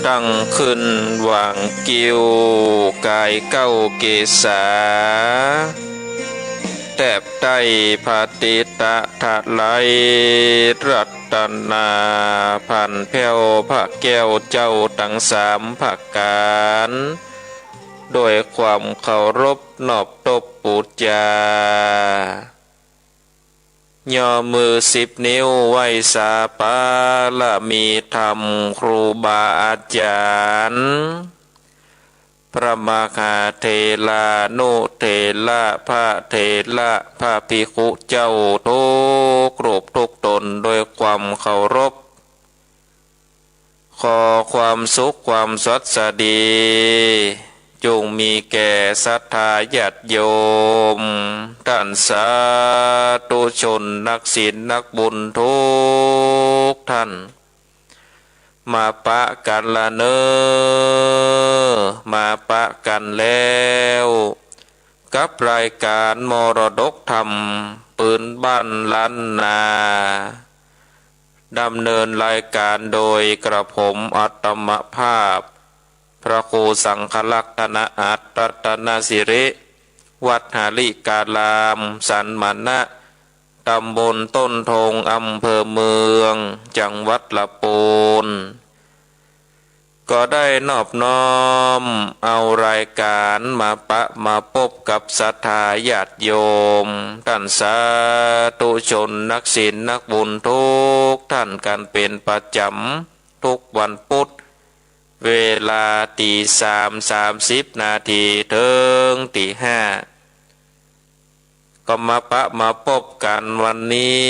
ตั้งขึ้นวางกิ้วกายเก้าเกษาแตบใต้พาติตะทะไลรัตนาพันแผ้วพระแก้วเจ้าตั้งสามผักการโดยความเคารพนอบตบปูจาย่อมือ10 นิ้วไหว้สาปาละมีธรรมครูบาอาจารย์พระมหาเถระนุเถระพระเถระพระภิกขุเจ้าทุกรูปทุกตนโดยความเคารพขอความสุขความสดสดีจงมีแก่ศรัทธาญาติโยมท่านสาธุชนนักศีลนักบุญทุกท่านมาปะกันละเนอมาปะกันแล้วกับรายการมรดกธรรมปืนบ้านล้านนาดำเนินรายการโดยกระผมอัตมภาพพระครูสังฆลักษณะอัตรัตนสิริวัดหาลิกาลามสันมานะตำบลต้นทงอำเภอเมืองจังหวัดละปูนก็ได้นอบน้อมเอารายการมาปะมาพบกับศรัทธาญาติโยมท่านสาธุชนนักศีลนักบุญทุกท่านกันเป็นประจำทุกวันพุธเวลา3:30ถึง5ก็มาปะมาพบกันวันนี้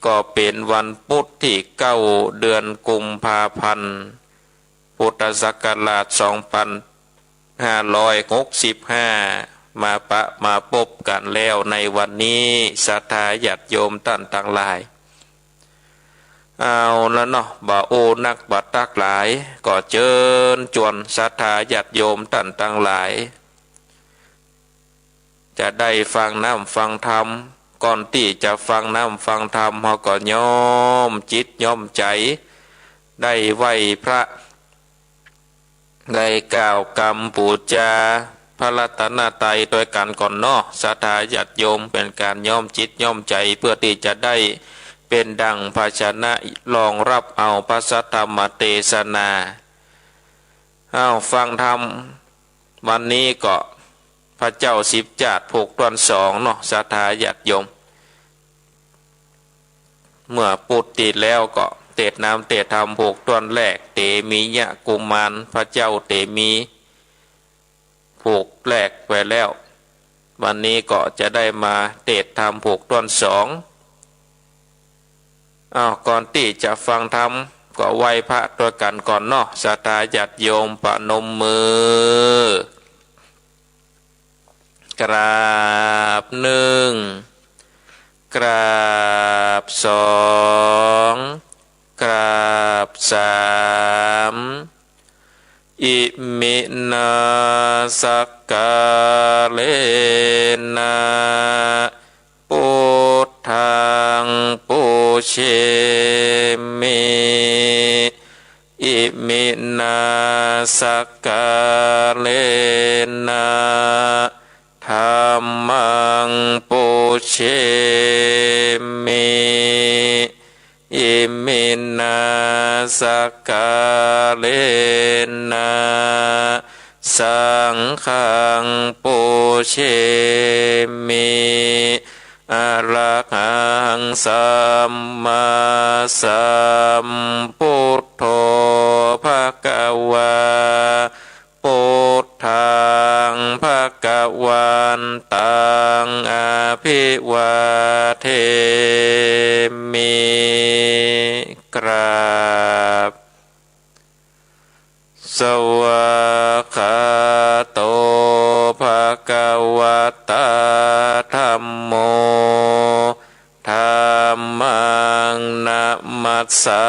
ก็เป็นวันพุธที่9 เดือนกุมภาพันธ์พุทธศักราช2565มาปะมาพบกันแล้วในวันนี้ศรัทธาญาติโยมท่านทั้งหลายเอาแล้วเนาะบ่าโอนักบัดตักหลายก็เชิญชวนศรัทธาญาติโยมท่านทั้งหลายจะได้ฟังน้ำฟังธรรมก่อนที่จะฟังน้ำฟังธรรมเราก็ย้อมจิตย้อมใจได้ไหว้พระได้กล่าวกรรมปูจาพระรัตนตรัยโดยการก่อนเนาะศรัทธาญาติโยมเป็นการย้อมจิตย้อมใจเพื่อที่จะได้เป็นดังภาชนะรองรับเอาพระสัทธรรมเทศนาเอาฟังธรรมวันนี้ก็พระเจ้า10 จาตุ6 2เนาะศรัทธาญาติโยมเมื่อปุติแล้วก็เตดน้ำเตดธรรม6 แรกเตมียะกุมารพระเจ้าเตมี6 แรกไปแล้ววันนี้ก็จะได้มาเตดธรรม6 2ก่อนที่จะฟังธรรมก็ไหว้พระตัวกันก่อนเนาะศรัทธาญาติโยมประนมมือกราบ1กราบ2กราบ3อิมินาสักกาเลนะพุทธังปุเชมิอิมินาสักกาเลนะธัมมังปุเชมิอิมินาสักกาเลนะสังฆังปุเชมิอะระหังสัมมาสัมพุทโธภควาพุทธังภวันตังอภิวาเทมิกราบสวากขาโตภควตาธัมโมธัมมังนะมัสสา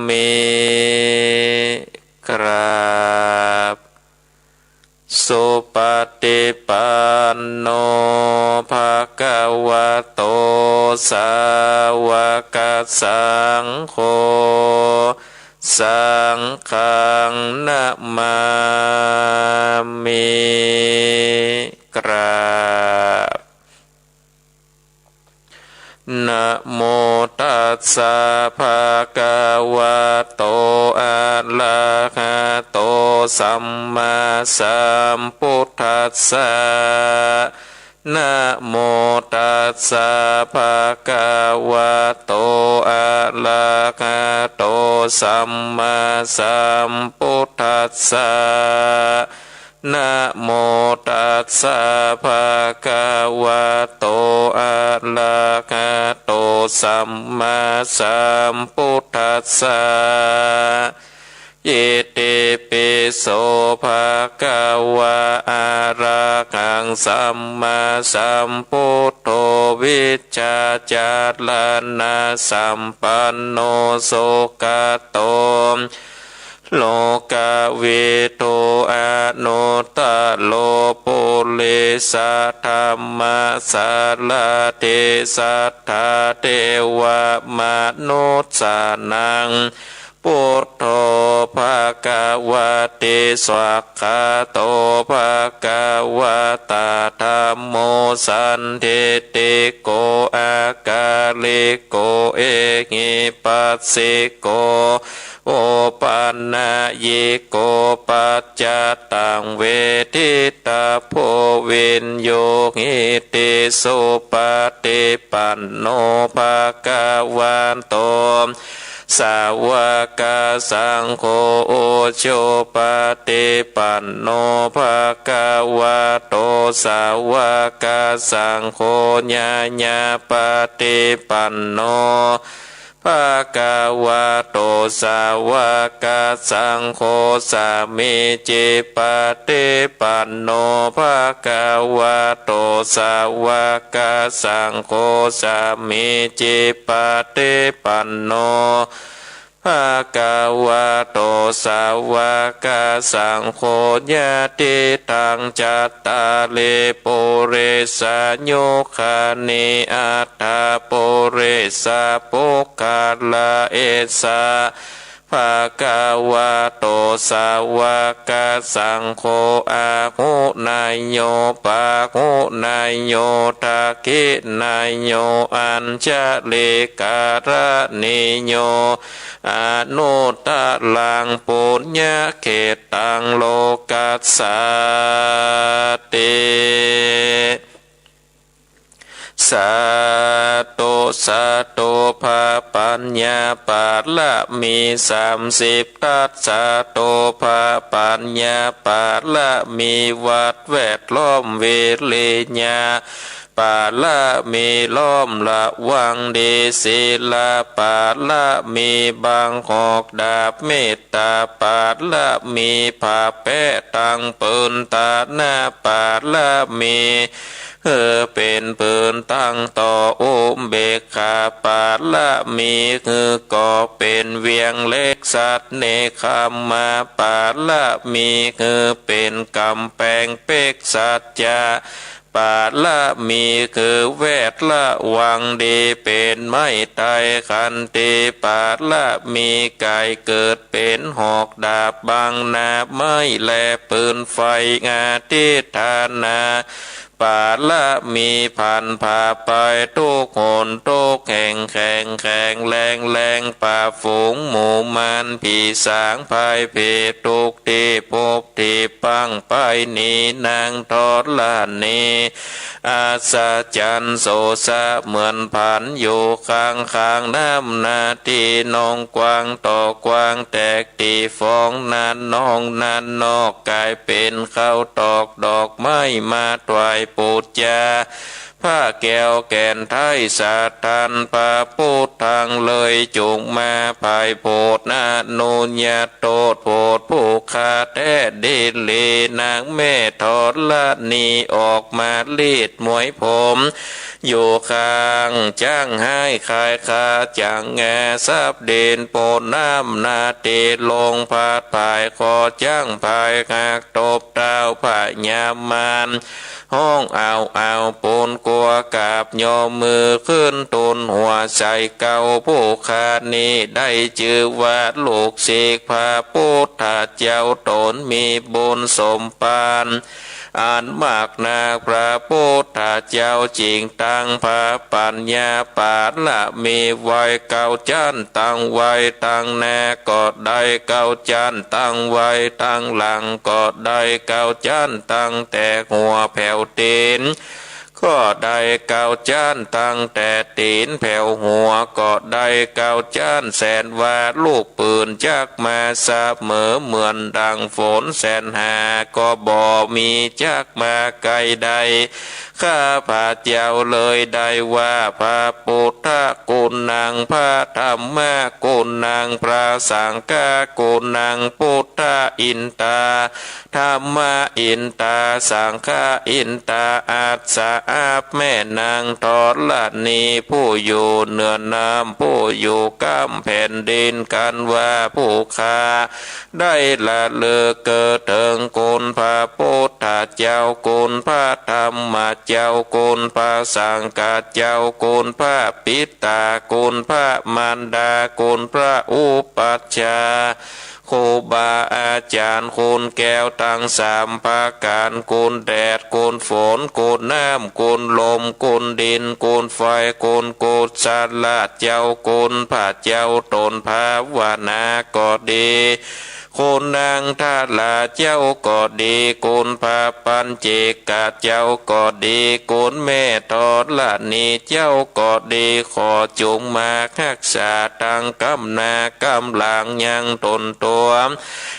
มิกราบสุปฏิปันโนภควโตสาวกสังโฆ สังฆังนะมามิกราบนะโมตัสสะภะคะวะโตอะระหะโตสัมมาสัมพุทธัสสะนะโมตัสสะภะคะวะโตอะระหะโตสัมมาสัมพุทธัสสะนะโมตัสสะภะคะวะโตอะระหะโตสัมมาสัมพุทธัสสะอิติปิโสภะคะวะอะระหังสัมมาสัมพุทโธวิชชาจารณะสัมปันโนโสกโตโลกเวโตอนุตตโลปุริสธรรมสารเทสัทธาเทวมนุสสานังพุทโธภะคะวะติสวากขาโตภะคะวะตาธัมโมสันทิติโกอากาลิโกเอหิปัสสิโกโอปันนายิโกปัจจตังเวทิตาโพวินโยหิติสุปฏิปันโนภะคะวันโตสาวกสังโฆโชปฏิปันโนภะคะวะโตสาวกสังโฆญาญาปฏิปันโนภะคะวะโตสาวกสังโฆสามิจิปฏิปันโนภะคะวะโตสาวกสังโฆสามิจิปฏิปันโนภะคะวะโตสาวกสังโฆญาติตังจัตตาลิปุริสโยคานิอัตถาปุริสปุคคลาเอสะภะคะวะโตสาวกสังโฆอาหุนายโยปะหุนายโยทักขินายโยอัญชลิการณิโยอนุตตลังปุญญเขตังโลกัสสติสัตโตสัตโตภาปัญญาปาละมี30ตัสสะโตภาปัญญาปาละมีวัดแวดล้อมเวเลญาปาละมีล้อมละวังดีศีลาปาละมีบางหอกดาบเมตตาปาละมีผ้าแปะตังปืนตาหน้าปาละมีเป็นปืนตั้งต่ออุเบกขาปาละมีก่อเป็นเวียงเล็กสัตเนคามาปาละมีเป็นกำแพงเป็กสัจจาปาละมีแวดละวังดีเป็นไม้ไตขันติปาละมีไก่เกิดเป็นหอกดาบบางนาไม้แลปืนไฟงาทิธานาปาละมีพันผ่าไปทุกหนทุกแห่งแข่งแข่งแรงแรงป่าฝูงหมู่มันผีสางภายเพทุกที่พบที่ปังไปนี้นางทอดลานนี้อาสาจันโสสะเหมือนผันอยู่ข้างข้างน้ำนาทีนองกวางต่อกวางแตกตีฟองนานนองนานนอกกลายเป็นข้าวตอกดอกไม้มาถวายปูจาผ้าแก้วแก่นไทยสาทันปาพูดทางเลยจุงมาภายโพดนาโนญาโตดโพดผู้ขาแท้ดินเลนางแม่ทอดละนีออกมาลีดมวยผมอยู่ข้างจ้างให้ขายคาจังแงซับเด่นโปนน้ำนาเตลงพาดภายคอจ้างภายหักตบดาวผายามานห้องเอาปูน กัวกราบย่อมือขึ้นตนหัวใจเก่าผู้ขานี้ได้ชื่อว่าลูกศิษย์พระพุทธเจ้าตนมีบุญสมปานอ่านมากนาพระพุทธเจ้าจริงตั้งพระปัญญาปาละมีไว้เก้าจันตั้งไว้ตั้งแน่ก็ได้เก้าจันตั้งไว้ตั้งหลังก็ได้เก้าจันตั้งแต่หัวแผ่วตีนก็ได้เก้าจ้านตั้งแต่ตีนแผ่วหัวก็ได้เก้าจ้านแสนว่าลูกปืนจักมาเสมอเหมือนดังฝนแสนหาก็บ่มีจักมาไกลใดข้าพระเจ้าเลยได้ว่าพระพุทธกุณนางพระธรรมกุณนางพระสังฆกุณนางพุทธอินตาธรรมอินตาสังฆอินตาอาสาอาบแม่นางทอดละนีผู้อยู่เหนือน้ำผู้อยู่กำแผ่นดินกันว่าผู้ค้าได้ละเลือเกิดเถิงกุลพระพุทธเจ้ากุลพระธรรมเจ้ากุลพระสังฆเจ้ากุลพระปิตากุลพระมารดากุลพระอุปัชฌาย์ครูบาอาจารย์คุณแก้วตั้งสามภาการกุลแดดกุลฝนกุลน้ำกุลลมกุลดินกุลไฟกุลกุศลเจ้ากุลพระเจ้าตนภาวนาก็ดีคุณนางท่าลาเจ้าก็ดีกุลพระปัญเจกะเจ้าก็ดีกุลแม่ทอดละนีเจ้าก็ดีขอจงมารักษาตั้งกำนากำลังยังตนตัว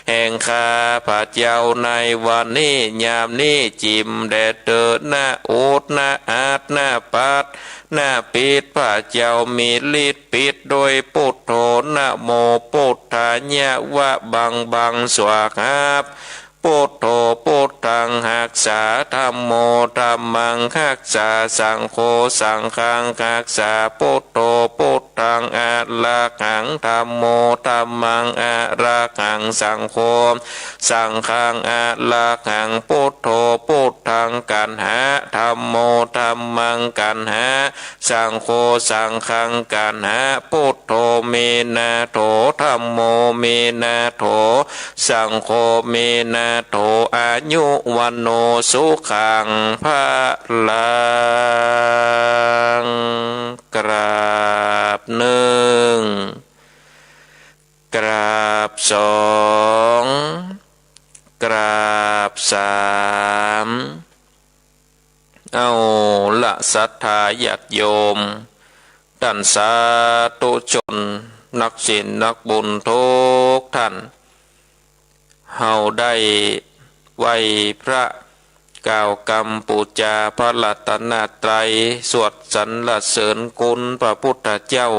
แห่งข้าพระเจ้าในวันนี้ยามนี้จิมแดดเดินหน้าอูดหน้าอาดหน้าปัดหน้าปิดพระเจ้ามีฤทธิ์ปิดโดยพุทโธนะโมพุทธาญะวะบังสวากาบพุทโธพุทธังหักษาธัมโมธัมมังหักษาสังโฆสังฆังหักษาพุทโธพุทธังอะระหังธัมโมธัมมังอะระหังสังโฆสังฆังอะระหังพุทโธพุทธังกันหาธัมโมธัมมังกันหาสังโฆสังฆังกันหาพุทโธเมนะโถธัมโมเมนะโถสังโฆเมนะโถอายุวันโนสุขังภะลังกราบหนึ่งกราบสองกราบสามเอาละศรัทธาญาติโยมท่านสาธุชนนักศีลนักบุญทุกท่านเฮาได้ไหว้พระกล่าวกรรมปูจาพระรัตนตรัยสวดสรรเสริญคุณพระพุทธเจ้า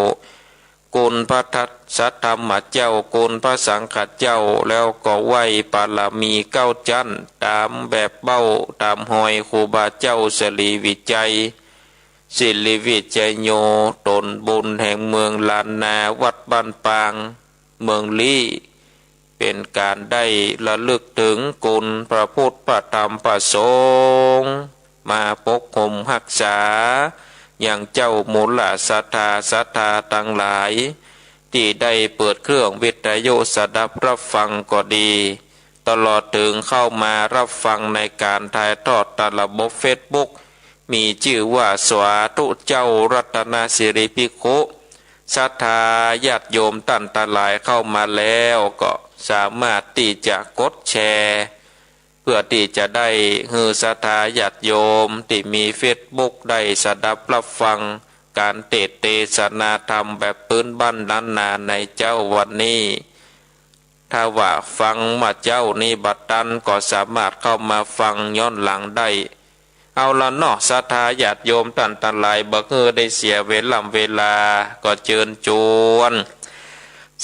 คุณพระทัตสธรรมเจ้าคุณพระสังฆเจ้าแล้วก็ไหว้ปาลามีเก้าจันตามแบบเบ้าตามหอยครูบาเจ้าสลีวิจัยศิริวิจัยโยตนบุญแห่งเมืองลานนาวัดบ้านปางเมืองลี้เป็นการได้ระลึกถึงคุณพระพุทธพระธรรมพระสงฆ์มาปกคลุมรักษาอย่างเจ้ามูลศรัทธาทั้งหลายที่ได้เปิดเครื่องวิทยุสดับรับฟังก็ดีตลอดถึงเข้ามารับฟังในการถ่ายทอดตามระบบเฟซบุ๊กมีชื่อว่าสวาธุเจ้ารัตนสิริภิกขุศรัทธาญาติโยมท่านทั้งหลายเข้ามาแล้วก็สามารถที่จะกดแชร์เพื่อที่จะได้ฮือศรัทธาญาติโยมที่มีเฟซบุ๊กได้สดับรับฟังการเทศนาธรรมแบบพื้นบ้านล้านนาในเจ้าวันนี้ถ้าว่าฟังมาเจ้านี้บัดตันก็สามารถเข้ามาฟังย้อนหลังได้เอาละเนาะศรัทธาญาติโยมท่านทั้งหลายบ่คือได้เสียเวลาก็เชิญชวน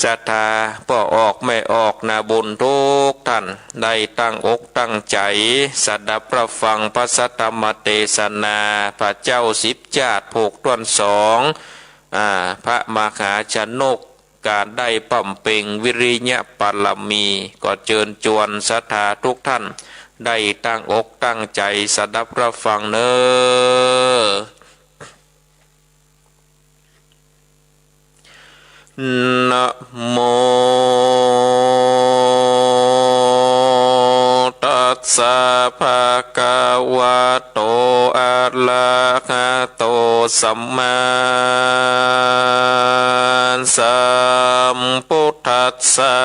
ศรัทธาพ่อออกไม่ออกนาบุญทุกท่านได้ตั้งอกตั้งใจสดับรับฟังพระสัทธรรมเทศนาพระเจ้าสิบจาตุผูกต้นสองพระมหาชนกการได้ปั่มเป่งวิริยะปรมีก็เชิญชวนศรัทธาทุกท่าน ได้ตั้งอกตั้งใจสดับรับฟังเนอนะโมตัสสะภะคะวะโตอะระหะโตสัมมาสัมพุทธัสสะ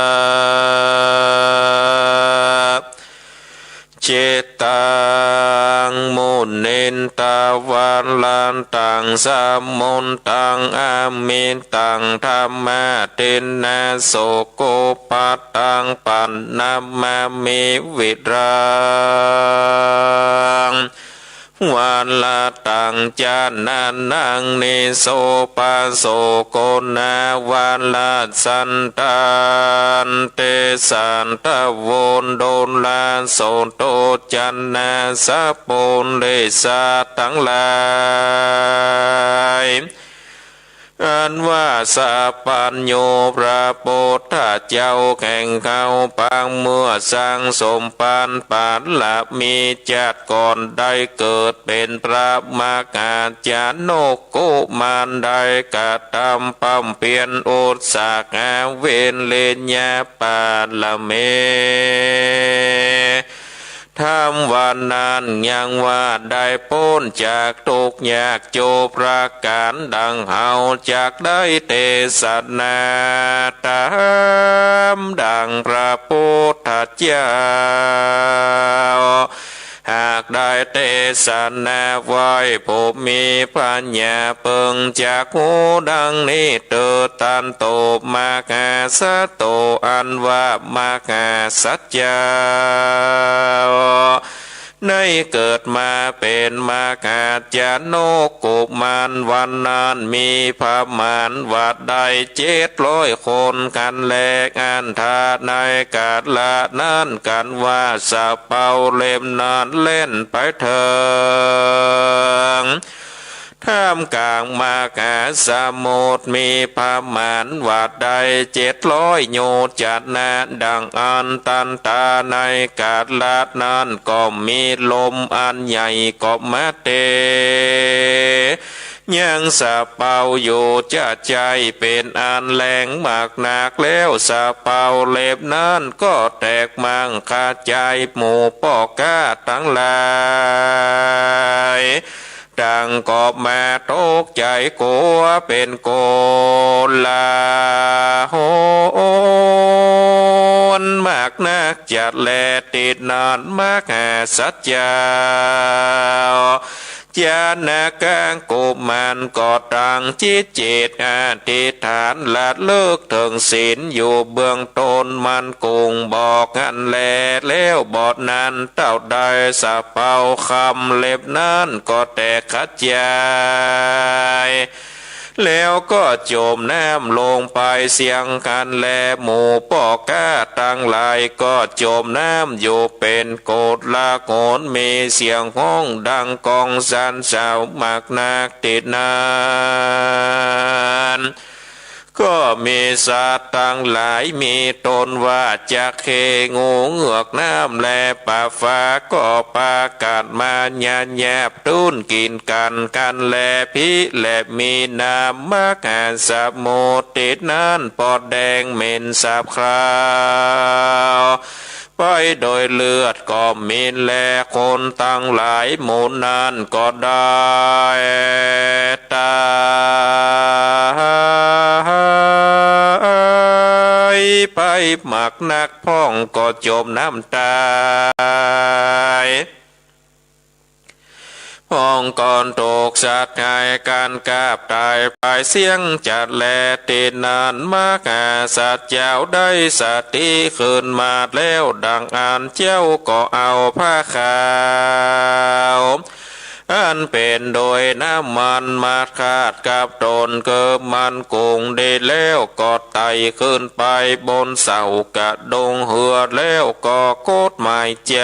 เจตังมุนินตาวันลันตังสามมนตังอามินตังธรรมะเตนะโสโกปัตตังปันนามามิวิรังวันละตังจานานังนิโสปัสโสโกนาวันละสันตันเตสันตะโวนโดนลาโสโตจันนาสะปุนเลสาทั้งหลายอันว่าสัพพัญโยพระโพธิเจ้าแข่งเขาปางเมื่อสร้างสมปานปานละมีจัดก่อนได้เกิดเป็นพระมากาจารย์โนกุมารได้กระทำปั๊มเปลี่ยนอุตสาหะเวนเลญญาปาละเมทำวันนั้นยังว่าได้พ้นจากทุกข์ยากโจประการดังเฮาจากได้เทศนาตามดังพระพุทธเจ้าหากได้เทศนาไว้ผู้มีปัญญาเปิงจากหูดังนี้เติดตันโตมาคาสัตโตอันว่ามาคาสัจจาในเกิดมาเป็นมาคาจารโนกุมารวันนั้นมีพระมารวัดได้700 คนกันแลกอันทาในกาดละนั้นกันว่าสะเป่าเล่มนานเล่นไปเถิงท่ามกลางมากาสมุทรมีพระมารวัดได้700 โยจัดนาดังอันตันตาในกาดลาดนั้นก็มีลมอันใหญ่ก็มาเตยังสะเป่าอยู่จะใจเป็นอันแรงมากหนักแล้วสะเป่าเล็บนั้นก็แตกมังขาดใจหมู่ปอกาทั้งหลายดังกอบมาตกใจกลัวเป็นโกลาโหนมากนักจัดแลติดนานมากหาสัจจาจานากังกุมารก็ตั้งจิตเจตอธิษฐานละเลิกถึงศีลอยู่เบื้องต้นมันกุงบอกกันแลแล้วบอดนั้นเต้าได้สะเป่าคำเล็บนั้นก็แตกขัดใจแล้วก็จมน้ำลงไปเสียงกันแลหมู่ปอกาตั้งหลายก็จมน้ำอยู่เป็นโกดละโกนมีเสียงห้องดังกองสันสาวมากนักติดนานก็มีสัตว์ตั้งหลายมีตนว่าจะเคงูเหงือกน้ำและป่าฟ้าก็ปากาศมาญาแยบตุ้นกินกันแลพิและมีนามมากาสะโมติดนั้นปอดแดงเหม็นสาบคราวไปโดยเลือดก็มีแลคนตั้งหลายหมู่นั้นก็ได้ตายไปหมักนักพ้องก็จมน้ำตายพ้องก่อนตกสัตว์หายการกาบตายไปเสียงจัดแลติดนานมากาสัตว์เจ้าได้สติขึ้นมาแล้วดังอ่านเจ้าก็เอาผ้าขาวอันเป็นโดยน้ำมันมาขาดกับตนเกิดมันกุงได้แล้วก็ไต่ขึ้นไปบนเสากระดงเหือแล้วก็โคตรหมายใจ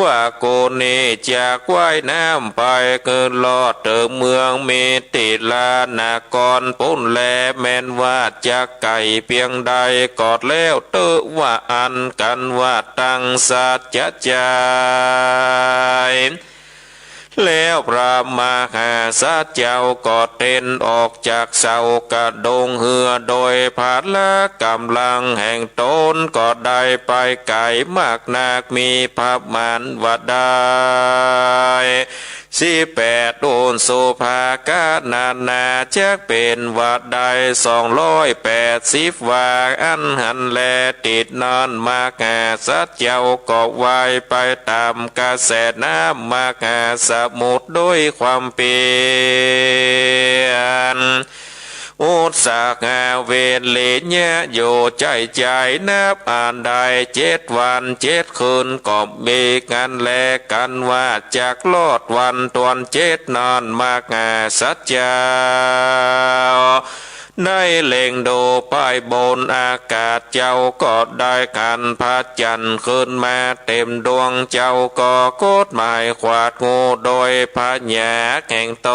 ว่าโกเนจากว่ายน้ำไปเกินลอดเติมเมืองเมติลานากรปุ้นแลแม่นว่าจากไก่เพียงใดกอดแล้วเตอว่าอันกันว่าตั้งสัจจะใจแล้วพระมหาสัจเจ้ากอดเต้นออกจากเสากระดงเหือโดยพละกำลังแห่งตนก็ได้ไปไกลมากนักมีพระมารว่าได้18โอนสุภากานาจักเป็นวัดใด280ว่าอันหันแลติดนอนมากาสัจเจ้าก็ไว้ไปตามกระแสน้ำมากาสมุทรด้วยความเปลี่ยนอุตสาหะเวรเลเยโยใจใจนับอ่านได้7 วัน7 คืนก็มีกันแลกันว่าจากลอดวันตวน7 นอนมากาสัจเจ้าได้เล็งดูไปบนอากาศเจ้าก็ได้กันพระจันทร์ขึ้นมาเต็มดวงเจ้าก็โกดหมายขวาดงูโดยพระญาแห่งต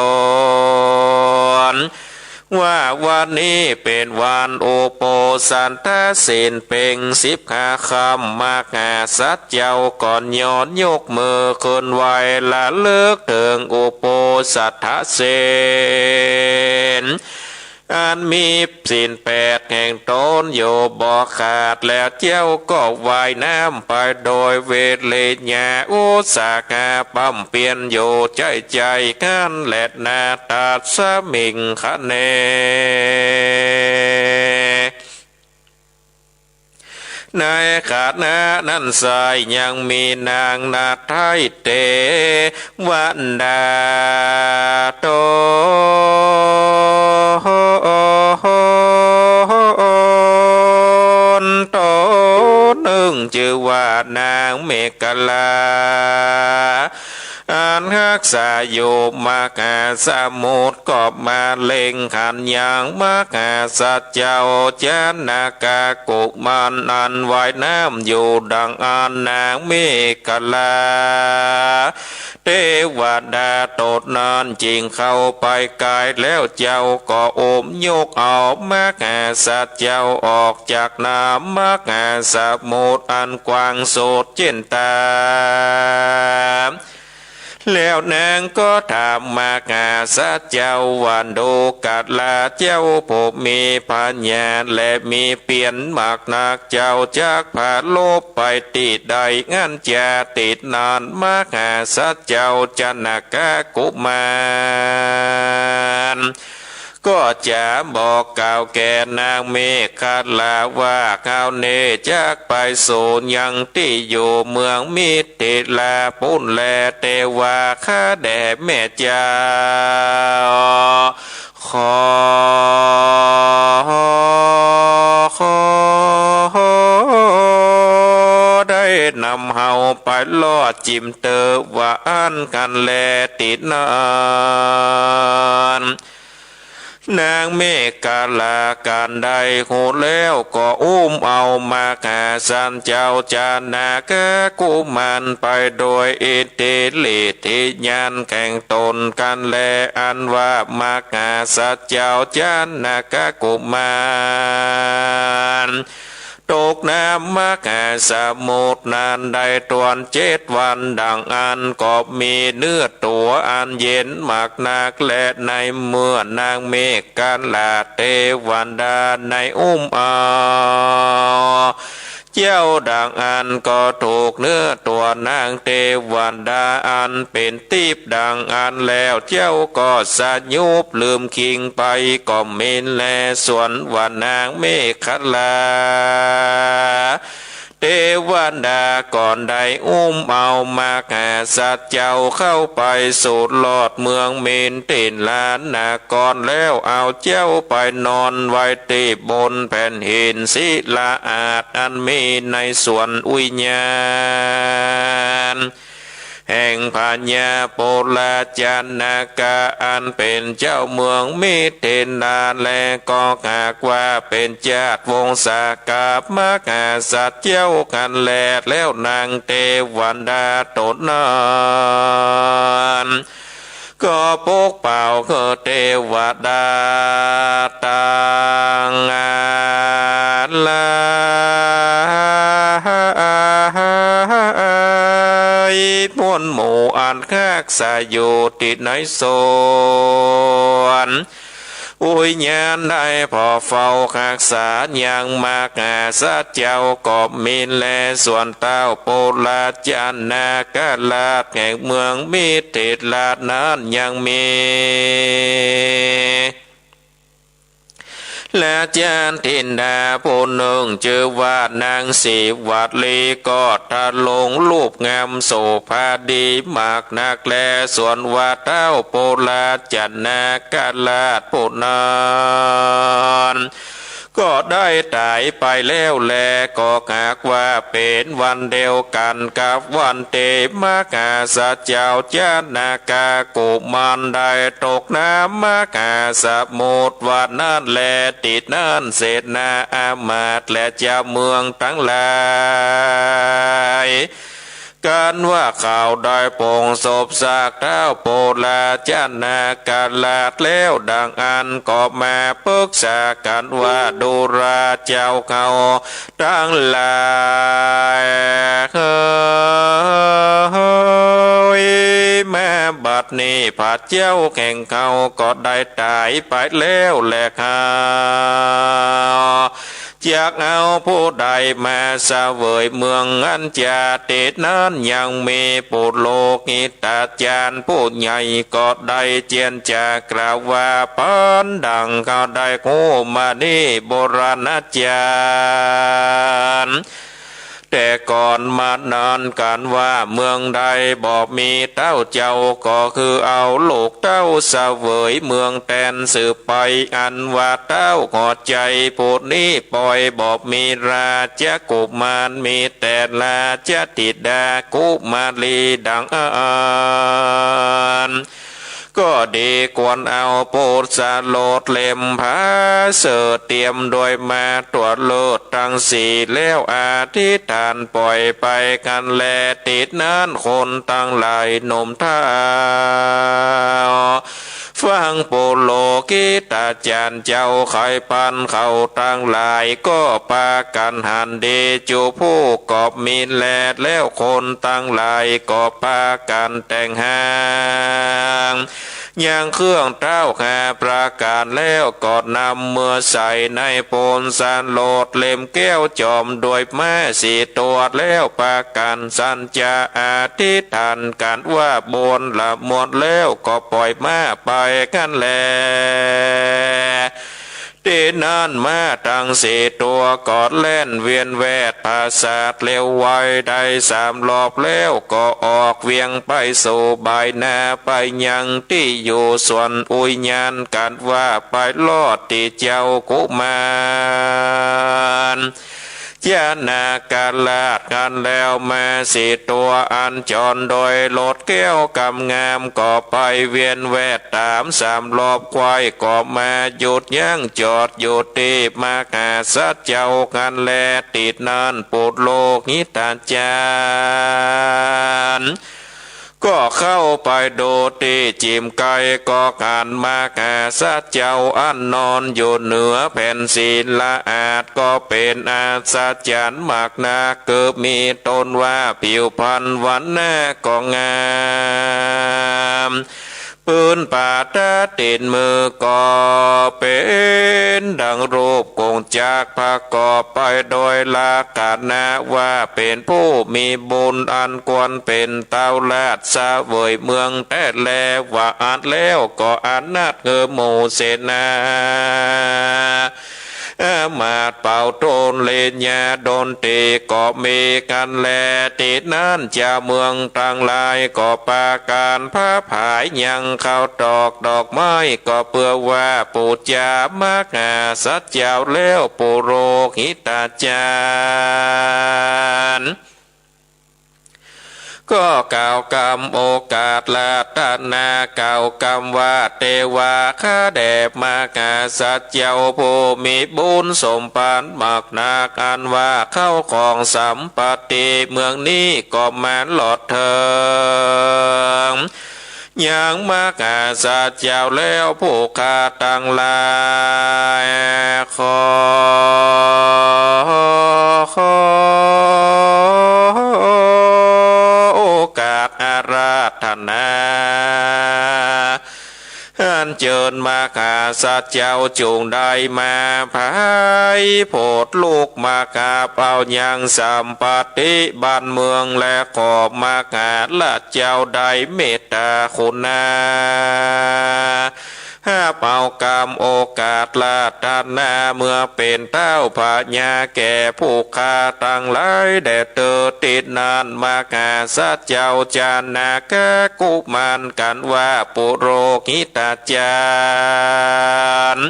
นว่าวันนี้เป็นวันโอโปสันตศีลเป่ง15 ค่ำมากาสัจเจ้าก่อนย้อนยกมือขึ้นไหวละเลิกถึงโอโปสัทธศีลอันมีศีล8 แห่งตนโยบ่ขาดแล้วเจ้าก็ว่ายน้ำไปโดยเวทเลญาอุสาหะปั๊มเปลี่ยนโยใจใจกันและนาตาสมิงคะเนในขาดนานั้นสายยังมีนางนาไทยเตวันดาโตโตหนึ่งชื่อว่านางเมกลาอันรักษาอยู่มากาสมุทรก็มาเล็งขันอย่างมากาสัจเจ้าจานากากุมันอันว่ายน้ำอยู่ดังอันนางเมกลาเทวดาตดนานจริงเข้าไปกายแล้วเจ้าก็อมยกเอามากาสัจเจ้าออกจากน้ำมากาสมุทรอันกว้างโสดเจนตาแล้วนางก็ถามมากาสัจเจ้าวันดูกัดลาเจ้าผมมีปัญญาและมีเปลี่ยนมากนักเจ้าจากผ่าโลบไปติดใดงั้นจะติดนานมากาสัจเจ้าจันกากุมารก็จะบอกกล่าวแก่นางเมฆาลาว่าข้าวเนจากไปสู่ยังที่อยู่เมืองมิติลาปุ้นแลเตวาข้าแด่แม่เจ้าขอได้นำเฮาไปลอดจิมเตอว่าอันกันแลติดนานนางเมฆาลาการใดโหดแล้วก็อุ้มเอามาแก่สันเจ้าจานากะกุมันไปโดยอิทธิฤทธิญาณแข่งตนกันแลอันว่ามาแก่สัจเจ้าจานากะกุมันตกน้ำมากาสมุทรนานได้ตวน7 วันดังอันก็มีเนื้อตัวอันเย็นมากนักและในเมื่อนางเมฆกันลาเทวันดาในอุ้มเอาเจ้าดังอันก็ถูกเนื้อตัวนางเทวันดาอันเป็นตีบดังอันแล้วเจ้าก็สัญญูบลืมคิงไปก็มินแลส่วนว่านางเมฆลาเทวันดาก่อนได้อุ้มเอามาแก่สัตว์เจ้าเข้าไปสู่หลอดเมืองมินตินลานนาก่อนแล้วเอาเจ้าไปนอนไว้ที่บนแผ่นหินศิลาอาดอันมีในส่วนวิญญาณ แห่งพญาโปลาจานากาอันเป็นเจ้าเมืองมิเทนาและก็หากว่าเป็นญาติวงศากาบมกาสัตว์เจ้ากันแลแล้วนางเทวันดาตนนั้นก็ปกเป่าก็เทวดาตังลามวลหมู่อันคักษาอยู่ติดในโซนอุยญาณได้พอเฝ้าคักษาอย่างมากาสัจเจ้ากอบมินและส่วนเต้าโปลาจานากาลาดแห่งเมืองมิติลาดนั้นยังมีและจานทินดาผู้หนึ่งชื่อว่านางสีวัดลีก็ทะลงรูปงามโสภาดีมากนักแลส่วนว่าเต้าโปลาจันนากาลาดผู้นั้นก็ได้ตายไปแล้วแลก็หากว่าเป็นวันเดียวกันกับวันเตมกาสัจเจ้าจานากากุมารได้ตกน้ำมกาสมุทรวันนั้นแลติดนั้นเศษนาอามาตย์และเจ้าเมืองทั้งหลายการว่าข่าวได้ปงศพสากเท้าโปลาจานากาลาดแล้วดังอันก็มาปรึกษากันว่าดูราเจ้าเขาทั้งหลายแม่บัดนี้พระเจ้าแข่งเขาก็ได้ตายไปแล้วแหละครับจากเอาผู้ใดมาเสวยเมืองอันจะติดนั้นยังมีปุโลกิตาจารย์ผู้ใหญ่ก็ได้เจียนจากล่าวว่าพันดังเขาได้โคมานี่โบราณอาจารย์แต่ก่อนมานานกันว่าเมืองใดบอกมีเต้าเจ้าก็คือเอาลูกเต้าเสวยเมืองแตนสืบไปอันว่าเต้าขอใจผู้นี้ปล่อยบอกมีราชกุมารมีแต่ราชธิดากุมารีดังก็ดีควรเอาโปรดสาโลดเล่มพาเสดเตรียมโดยมาตรวจโลดทั้งสี่แล้วอธิษฐานปล่อยไปกันแลติดนั้นคนตั้งหลายหนุ่มเท้าฟังโปโลกิตาจารย์เจ้าไข่ปันเขาตั้งหลายก็ปากันหันดีจูผู้กอบมีแลดแล้วคนตั้งหลายก็ปากันแต่งหางย่างเครื่องเต้าหาประการแล้วก็นำเมื่อใส่ในโปนสานโลดเล่มแก้วจอมโดยแม่สีตัวแล้วปากันสันจะอธิษฐานกันว่าบนละหมดแล้วก็ปล่อยมาไปกันแลที่นั่นมาตั้งสี่ตัวกอดเล่นเวียนแวดภาษาเร็วไวได้สามรอบแล้วก็ออกเวียงไปสู่ใบหน้าไปยังที่อยู่ส่วนอุยญาณกันว่าไปลอดที่เจ้ากุมารยานากาลาดกันแล้วมาสี่ตัวอันจรโดยโลดแก้วกำงามก็ไปเวียนแวดตามสามรอบควายก็มาหยุดยั้งจอดหยุดตีมาหาสัจเจ้ากันแลติดนานปุดโลกิตาจารย์ก็เข้าไปดูที่จิมไก่ก็การมาหาสัจเจ้าอันนอนอยู่เหนือแผ่นศิลาอาจก็เป็นอาศจรรย์มากนาเกิดมีต้นว่าผิวพรรณวันหน้าก็งามปืนป่าตาติดมือก็เป็นดังรูปกงจากพระกอบไปโดยลากาณะว่าเป็นผู้มีบุญอันควรเป็นเต้าลาดสาเวยเมืองแต่แลว่าอาจแล้วก็อาจนาดเงอหมู่เสนามาเป่าโตนเลญญาดนตีก็มีกันแลติดนั้นจะเมืองต่างลายก็ปาการผ้าผายยังเข้าดอกไม้ก็เพื่อว่าปูจามากาสัจเจ้าแล้วปุโรหิตาจารย์ ก็กล่าวกรรมโอกาสลาตนากล่าวกรรมว่าเทวาข้าแด่มากาสัจเจ้าผู้มีบุญสมปานมากนาการว่าเข้าของสัมปติเมืองนี้ก็แม้นหลอดเถิงยังมากาสัจเจ้าแล้วผู้ข้าตั้งหลายขอโอกาสอาราธนาอันเจิญมาคาสัจเจ้าจงได้มาภายโพดลูกมากาเป่ายังสัมปติบ้านเมืองและขอบมากาละเจ้าได้เมตตาคุณนาห้าเป่ากรรมโอกาสลาตนาเมื่อเป็นเต้าพญาแก่ผู้ฆ่าตั้งหลายแด่เตอติดนานมากาสัจเจ้าจานาแกกุมารกันว่าปุโรหิตาจารย์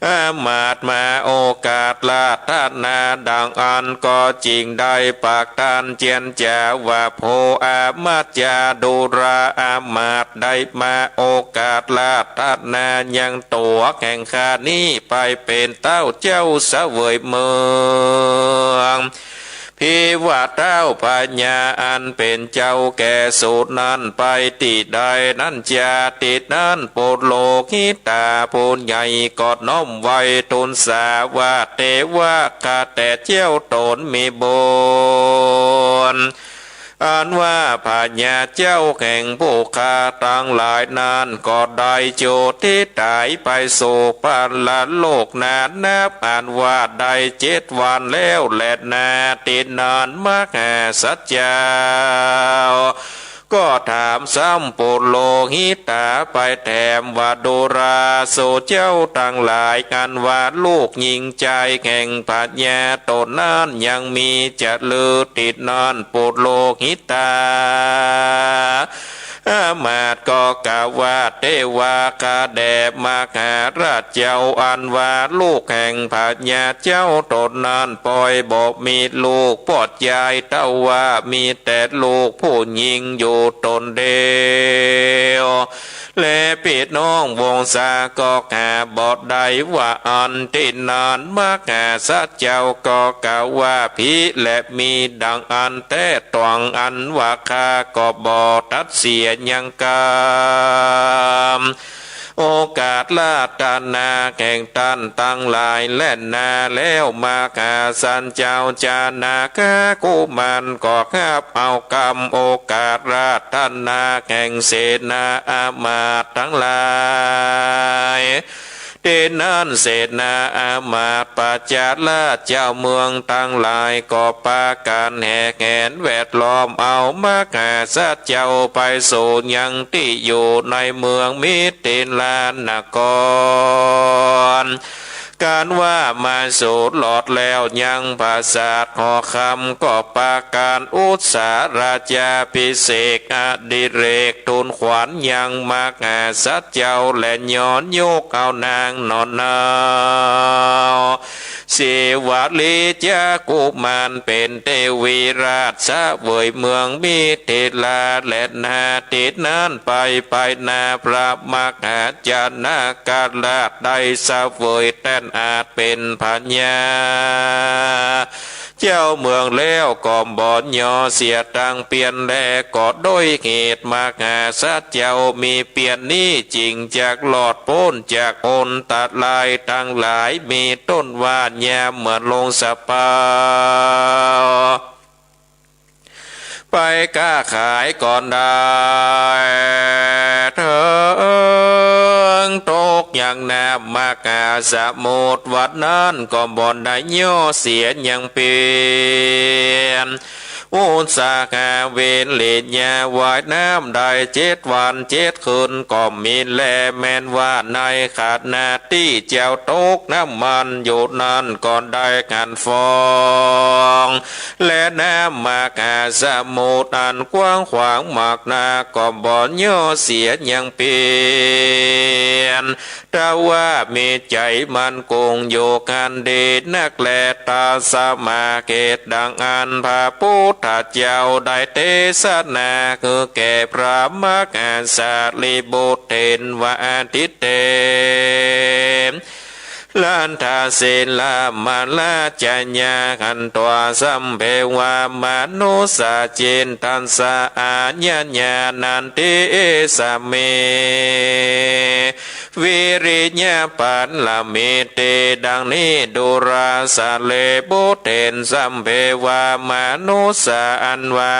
อามาตมาโอกาสลาตนาดังอันก็จริงได้ปากทานเจียนจาว่าโพอามาตจาดุราอามาตได้มาโอกาสลาตนายังตัวแข่งขานี้ไปเป็นเต้าเจ้าเสวยเมืองพิว่าเต้าปัญญาอันเป็นเจ้าแก่สูตรนั้นไปติดใดนั้นจะติดนั้นโปรดโลกิตาปูนใหญ่กอดน้อมไว้ตุนสาวาเทวะกาแต่เจ้าตนมีบุญอันว่าพญาเจ้าแห่งผู้ฆ่าตั้งหลายนานก็ได้โจที่ตายไปสู่ปันละโลกนานนับอ่านว่าได้7 วันแล้วและนาตินานมากแห่สัจเจ้าก็ถามซ้ำปุโลหิตาไปแถมว่าดุราโสเจ้าตั้งหลายกันว่าลูกหญิงใจแห่งปัญญาตนนั้นยังมีจะลือติดนานปุโลหิตาอามาตก็กล่าวว่าเทวาคาแด่มาหาราชเจ้าอันว่าลูกแห่งพญาเจ้าตนนั้นปล่อยบอกมีลูกปอดยายเต้าว่ามีแต่ลูกผู้หญิงอยู่ตนเดียวและปิดน้องวงศาก็หาบอดได้ว่าอันที่นานมากหาสัจเจ้าก็กล่าวว่าพิและมีดังอันแต่ตวงอันว่าคาก็บอตัดเสียยังกามโอกาสลาตนาแข่งตันตั้งหลายและนาแล้วมาคาสันเจ้าจานาคากุมันก็ข้าบเอากรรมโอกาสลาตนาแข่งเสนาอามาตทั้งหลายเดนั้นเสนาอามาตปัจจาลาเจ้าเมืองตั้งหลายก็ปาการแห่แหนแวดล้อมเอามาแก่สัจเจ้าไปสู่ยังที่อยู่ในเมืองมิติลานกรการว่ามาสูดหลอดแล้วยังภาษาหอคำก็ปาการอุตสาราชาพิเศษอดิเรกทูลขวัญยังมาแก่สัจเจ้าและย้อนโยกเอานางนอนนาวเสวาลีจากุมารเป็นเทวีราชเวยเมืองมิถิลาและนาติดนั้นไปนาพระมหาจานาการลาได้เสวยแทนอาจเป็นพัญญาเจ้าเมืองแล้วก่อมบ่อนยอเสียตังเปลี่ยนแลก็โดยเหตุมากาสัจเจ้ามีเปลี่ยนนี้จริงจากหลอดพ้นจากอนตัดลายทั้งหลายมีต้นว่านแยมเหมือนลงสปาไปก้าขายก่อนได้เถิงตกอย่างน้ำมากาสมุทรวัดนั้นก็บ่อนได้ย่อเสียยังเปลี่ยนอุตสาหะเวนเลียาวายน้ำได้7 วัน 7 คืนก็มีแลแม่นว่าในขาดนาที่เจ้าตกน้ำมันอยู่นั้นก่อนได้กันฟองและน้ำมากาสมุทรอันกว้างขวางมากนาก็บ่อนย่อเสียยังเปลี่ยนถ้าว่ามีใจมันคงโยกันเดชนักแลตาสมาเกตดังอันพระพุท ธเจ้าได้เทศนาคือแก่พระมกาสารีบุตรเทนวาทิเตลันทาศิลามาลาจัญญาขันตัวสัมเพวามนุสาจินตันสาอาญญานันติสเมวิริญญาปันละเมเตดังนี้ดุราสาเลบุเทนสัมเพวามนุสาอันว่า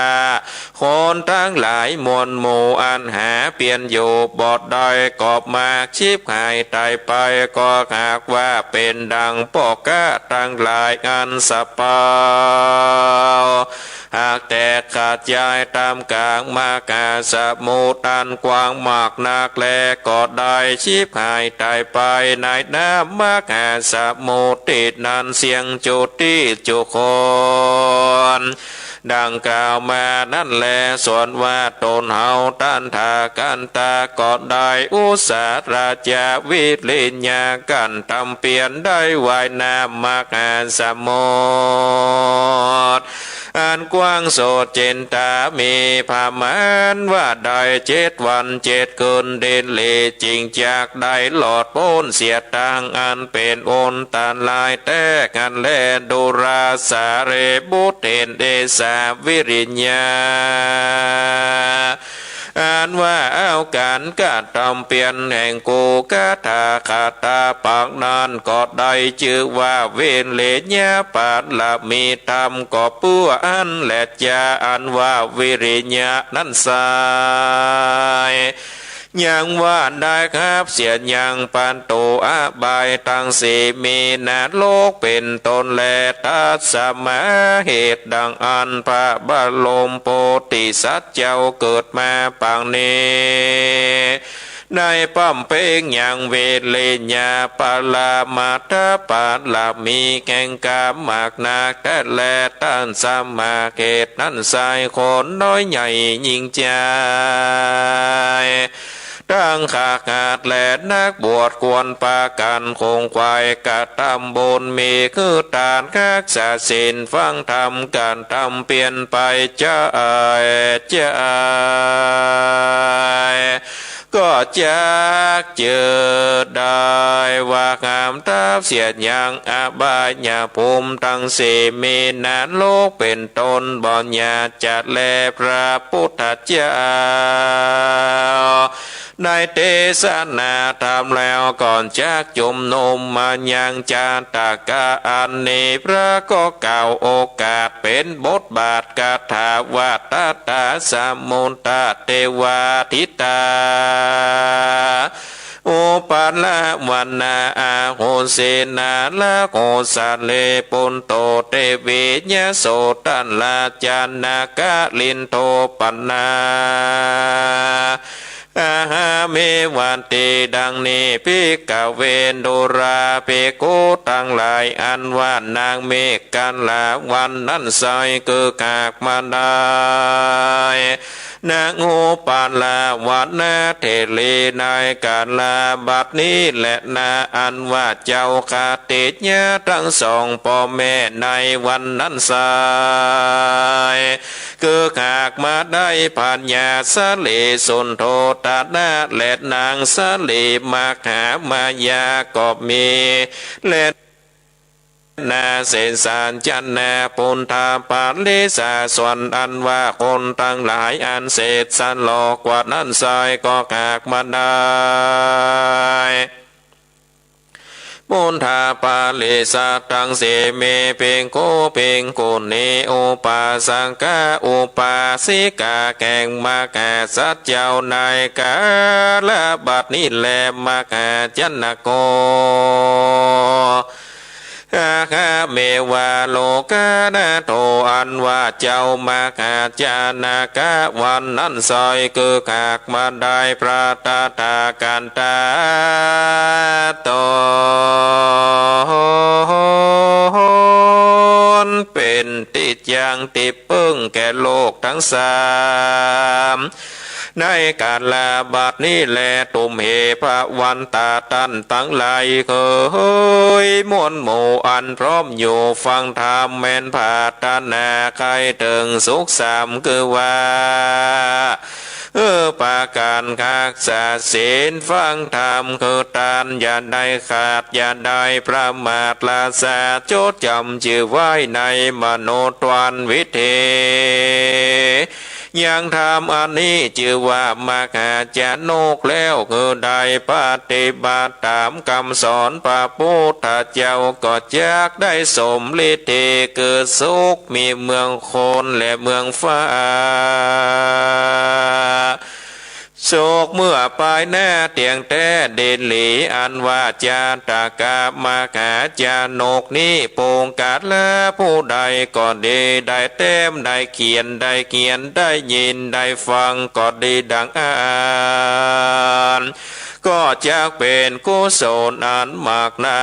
คนทั้งหลายมวลหมู่อันหาเปลี่ยนอยู่บอดดอยกอบมากชีพหายตายไปก็หากว่าเป็นดังปอกกะทั้งหลายอันสปาหากแต่ขาดใจตามกลางมากาสมุทรอันกว้างมากนักแลก็ได้ชีพหายตายไปในน้ำมากาสมุทรติดนั้นเสียงจุดที่จุคนดังกล่าวมานั่นแลส่วนว่าตนเฮาตันทากันตาก็ได้อุสาราจาวิลิญญากันทำเปลี่ยนได้ไว้นามมากาสมุทรอันกว้างโสดเจนตามีพามานว่าได้7 วัน 7 คืนเดินเลจริงจากได้หลอดพ้นเสียทางอันเป็นโอนตาลายแต่กันแลดุราสาเรบุเทนเดสาวิริญญาอ่านว่าเอาการกาทำเปลี่ยนแห่งกูกาถาคาตาปากนานก็ได้ชื่อว่าเวนเลญาปาละมีธรรมก็เพื่ออันและจะอันว่าวิริญญานั้นสายยังว่าได้ครับเสียยังปันโตอาบายตั้งสีมีนาโลกเป็นตนแลตัสสมาเหตุดังอันพระบรมโพธิสัตว์เจ้าเกิดมาปางนี้ในป้อมเพงอย่างเวเลญาปาลามาตาปาลามีแก่งกามากนักแต่แลตันสมาเกตนั้นสายคนน้อยใหญ่ยิ่งใจตั้งขาขาดและนักบวชควรปากันคงควายกะทำบุญมีคือตานคักษาศีลฟังธรรมการทำเปลี่ยนไปจะก็จะเจอได้ว่าคำทับเสียดยังอบายญาภูมิตั้งสีมีนานโลกเป็นตนบ่ญาจัดแลพระพุทธเจ้าในเทศนาทำแล้วก่อนจากจุมนุมมายังจาตากาอันนี้พระก็กล่าวโอกาสเป็นบทบาทกาถาวาตตาสมุตตาเทวาทิตาโอปัลละวันนาอาโหเสนาละโกสัลเลปุนโตเตวิญญโสตันลาจานากะลินโทปันนาอาหาเมวันติดังนี้พิกเวนดุราเปโกตั้งหลายอันว่านางเมฆกันละวันนั้นใสคือขากมาได้นางโอปาลาวัดนาเทลีนายกาลาบัดนี้และนาอันว่าเจ้าคาติญญาทั้งสองพ่อแม่ในวันนั้นสายคือขากมาได้ปัญญาสะเลสุนโทตานาและนางสะเลมาหามายาก็มีและนาเสสานจันนาปุณธาปาลิสาส่วนอันว่าคนทั้งหลายอันเศษสันหลอกกว่านั้นสายก็ขากมาได้มุนทาปาลิสาตังเสเมเพ่งโกเพ่งโกเนโอปาสังกาโอปาสิกาแก่งมาแก่สัจเจ้านายกาละบัดนี้แลมาแก่จันนโกอาคาเมวาโลกานาโตอันว่าเจ้ามาคาจานากะวันนั้นซอยคือขากมาได้พระตาตากันตาโตเป็นติดยังติดปึ้งแก่โลกทั้งสาม ในการลาบาดนี้แลตุมเหพระวันตาตันตั้งหลายเคยมวลหมู่อันพร้อมอยู่ฟังธรรมแม่นผาตานาใครถึงสุขสามคือว่าปาการคักษาศีลฟังธรรมคือทานอย่าได้ขาดอย่าได้ประมาทลาสาจดจำชื่อไว้ในมโนตวันวิเทยังทำอันนี้ชื่อว่ามหาจานกแล้วคือได้ปฏิบัติตามคำสอนพระพุทธเจ้าก็จักได้สมฤทธิ์เกิดสุขมีเมืองคนและเมืองฟ้าโศกเมื่อปลายแน่เตียงแต่เด่นหลีอันว่าจาตากามาหาจานกนี้โปงกาดและผู้ใดก็ดีได้เต็มได้เขียนได้ยินได้ฟังก็ดีดังอ่านก็จะเป็นกุศลอันมากนา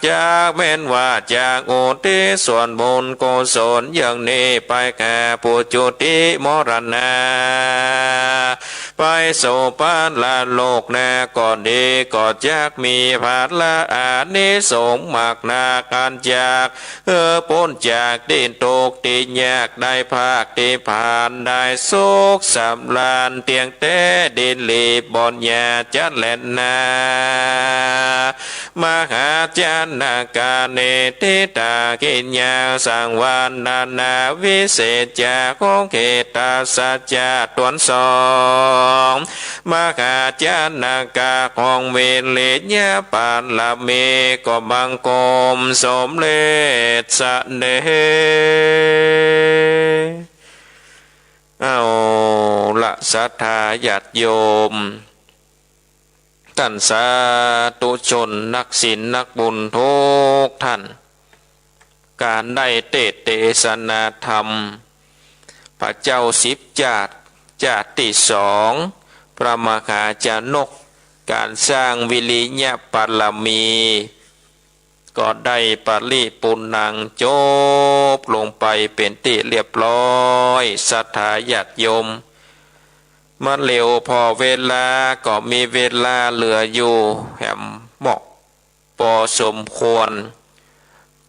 จากแม้นว่าจากอุทิศส่วนบุญกุศลอย่างนี้ไปแก่ผู้จุติมรณะไปโสปานละโลกแน่ก็ดีก็จักมีภาละอานิสงส์มากนาการจากพ้นจากดินตกติยากได้ภาคที่ผ่านได้สุขสำราญเตียงแต่ดินลีบอนยาจัดแลนนามหาจานนาการเนติตากิญญาสังวานนาวิเศษจาของเขตาสัจจาตวนสองมหาจานนากาของเวเลญาปานละเมก็บังกรมสมเลสเนเอาละสัทธาญาติโยมท่านสาธุชนนักศีลนักบุญทุกท่านการได้เทศนาธรรมพระเจ้าสิบจาติสองพระมหาจานกการสร้างวิริยะปรมีก็ได้ปริปุณังจบลงไปเป็นที่เรียบร้อยศรัทธาญาติโยมมันเร็วพอเวลาก็มีเวลาเหลืออยู่แหมเหมาะพอสมควร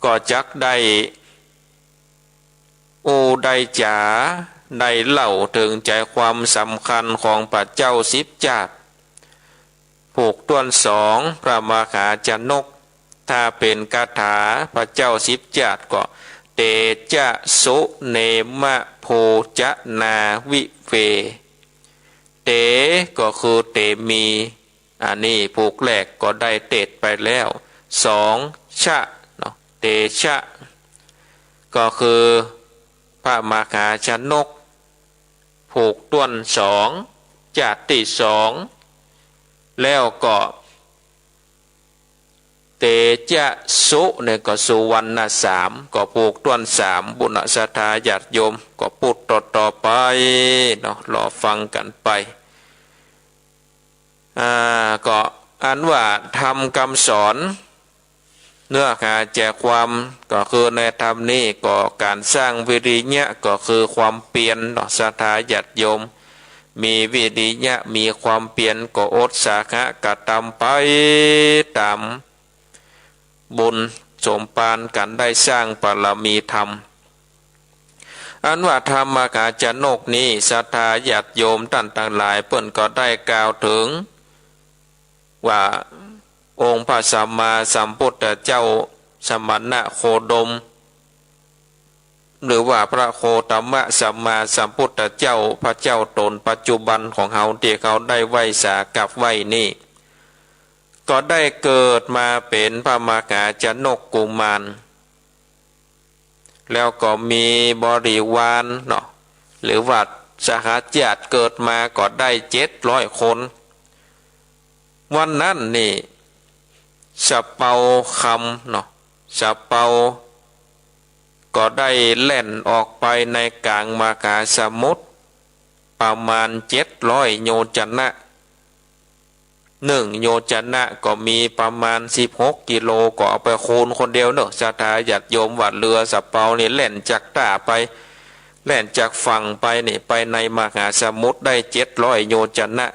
ก็จักได้ได้จ๋าได้เล่าถึงใจความสำคัญของพระเจ้าสิบจาตุผูกต้นสองพระมหาจานกถ้าเป็นคาถาพระเจ้าสิบจาตุก็เตจะสุเนมะโพจะนาวิเวเตก็คือเตมีอันนี้ผูกแรกก็ได้เตดไปแล้วสองชะเนาะเตชะก็คือพระมหาชนกผูกต้นสองจาติสองแล้วก็เตจะสุเนี่ยก็สุวรรณสามก็ผูกต้นสามบุญศรัทธาญาติโยมก็พูดต่อไปเนาะรอฟังกันไปก็อันว่าทำคำสอนเนื้อหาแจกความก็คือในธรรมนี้ก็การสร้างวิริยะก็คือความเปลี่ยนศรัทธาญาติโยมมีวิริยะมีความเปลี่ยนก็อดสาขะกะทำไปตามบุญสมปานกันได้สร้างบารมีธรรมอันว่าธรรมกาจนกนี้ศรัทธาญาติโยมท่านต่างหลายเปิ้นก็ได้กล่าวถึงว่าองค์พระสัมมาสัมพุทธเจ้าสมณะโคดมหรือว่าพระโคตมะสัมมาสัมพุทธเจ้าพระเจ้าตนปัจจุบันของเขาที่เขาได้ไว้สากับไว้นี่ก็ได้เกิดมาเป็นพระมหาจนกกุมารแล้วก็มีบริวารเนาะหรือว่าสหญาติเกิดมาก็ได้700 คนวันนั้นนี่สะเปาคำเนาะสะเปาก็ได้แล่นออกไปในกลางมหาสมุทรประมาณ700 โยชนะ1 โยชนะก็มีประมาณ16 กิโลก็เอาไปคูณคนเดียวเนอะศรัทธาญาติโยมว่าเรือสะเปานี่แล่นจากตาไป แล่นจากฝั่งไปนี่ไปในมหาสมุทรได้700 โยชนะ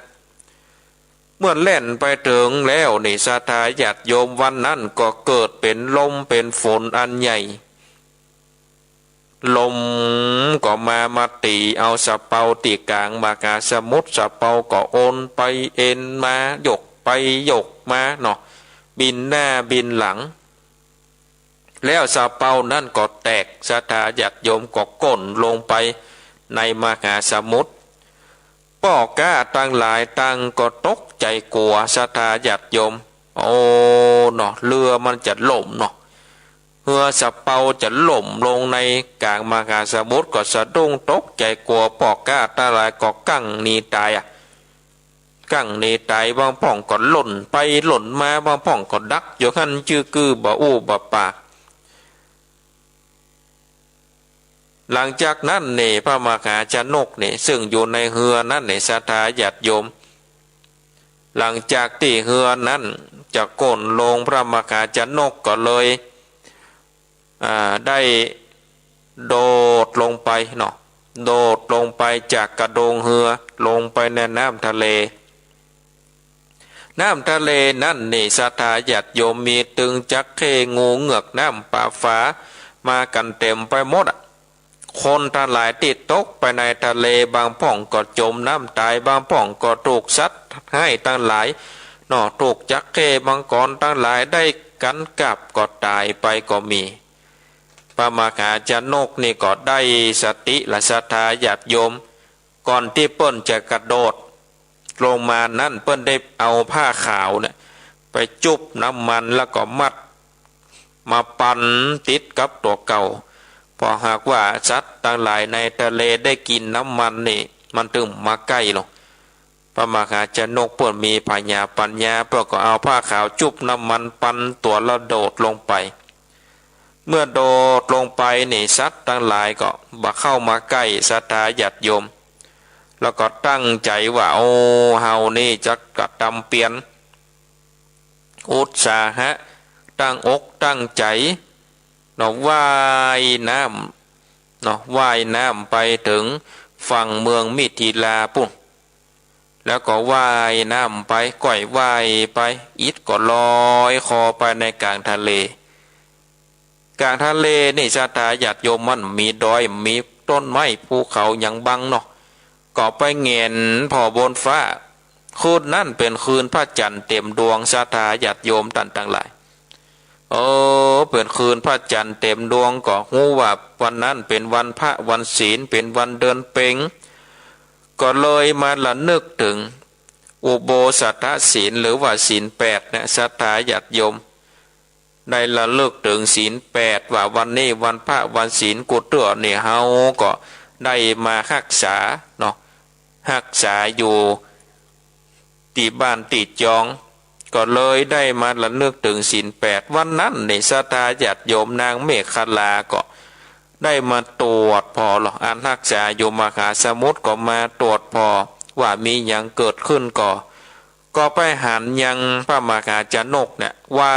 เมื่อเล่นไปถึงแล้วนี่ศรัทธาญาติโยมวันนั้นก็เกิดเป็นลมเป็นฝนอันใหญ่ลมก็มาตีเอาสะเปาตีกลางมหาสมุทรสะเปาก็โอนไปเอ็นมายกไปยกมาเนาะบินหน้าบินหลังแล้วสะเปานั่นก็แตกศรัทธาญาติโยมก็ก้นลงไปในมหาสมุทรป้อกล้าตั้งหลายตั้งก็ตกใจกลัวศรัทธาญาติโยมโอ้เนาะเรือมันจะล่มเนาะเรือสะเปาจะล่มลงในกลางมหาสมุทรก็สะดุ้งตกใจกลัวป้อกล้าตั้งหลายก็กั้งหนีตายกั้งหนีตายบางพ่องก็หล่นไปหล่นมาบางพ่องก็ดักอยู่ขั้นชื่อกือบ่อู้บ่ปากหลังจากนั้นเนี่ยพระมหาชนกเนี่ยซึ่งอยู่ในเรือนั้นเนี่ยศรัทธาญาติโยมหลังจากที่เรือนั้นจะก้นลงพระมหาชนกก็เลยได้โดดลงไปเนาะโดดลงไปจากกระโดงเรือลงไปในน้ำทะเลน้ำทะเลนั่นนี่ศรัทธาญาติโยมมีตึงจักเข้งูเหงือกน้ำป่าฟ้ามากันเต็มไปหมดคนทั้งหลายติดตกไปในทะเลบางพ่องก็จมน้ำตายบางพ่องก็ถูกซัดให้ตั้งหลายนอถูกจักเข้บางกรตั้งหลายได้กันกับก็ตายไปก็มีพระมหาชนกนี่ก็ได้สติและศรัทธาญาติโยมก่อนที่เปิ้นจะกระโดดลงมานั่นเปิ้นได้เอาผ้าขาวเนี่ยไปจุบน้ำมันแล้วก็มัดมาปั่นติดกับตัวเก่าพอหากว่าสัตว์ต่างหลายในทะเลได้กินน้ำมันนี่มันถึงมาใกล้ลงพระมหาชนกเปิ้นมีปัญญาเปิ้นก็เอาผ้าขาวจุบน้ำมันปั่นตัวแล้วโดดลงไปเมื่อโดดลงไปนี่สัตว์ทั้งหลายก็บ่เข้ามาใกล้ศรัทธาญาติโยมแล้วก็ตั้งใจว่าโอ้เฮานี่จะกระทำเปลี่ยนอุตสาหะตั้งอกตั้งใจเนาะว่ายน้ำเนาะว่ายน้ำไปถึงฝั่งเมืองมิถิลาปุ่นแล้วก็ว่ายน้ำไปก่อยว่ายไปอิฐก็ลอยคอไปในกลางทะเลกลางทะเลนี่ศรัทธาญาติโยมมันมีดอยมีต้นไม้ภูเขาอย่างบังเนาะก็ไปเงียนพอบนฟ้าคืนนั่นเป็นคืนพระจันทร์เต็มดวงศรัทธาญาติโยมต่างหลายเป็นคืนพระจันทร์เต็มดวงก็ฮู้ว่าวันนั้นเป็นวันพระวันศีลเป็นวันเดือนเพ็ญก็เลยมาระลึกถึงอุโบสถศีลหรือว่าศีล8เนี่ยศรัทธาญาติโยมได้ระลึกถึงศีล8ว่าวันนี้วันพระวันศีลกุฏเเนี่ยเฮาก็ได้มารักษาเนาะรักษาอยู่ตีบ้านตีจองก็เลยได้มาระลึกถึงศีล8วันนั้นในศรัทธาญาติโยมนางเมฆคลาก็ได้มาตรวจพอหรออันรักษาอยู่มหาสมุทรก็มาตรวจพอว่ามีอย่างเกิดขึ้นก็ไปหันยังพระมหาชนกเนี่ยว่า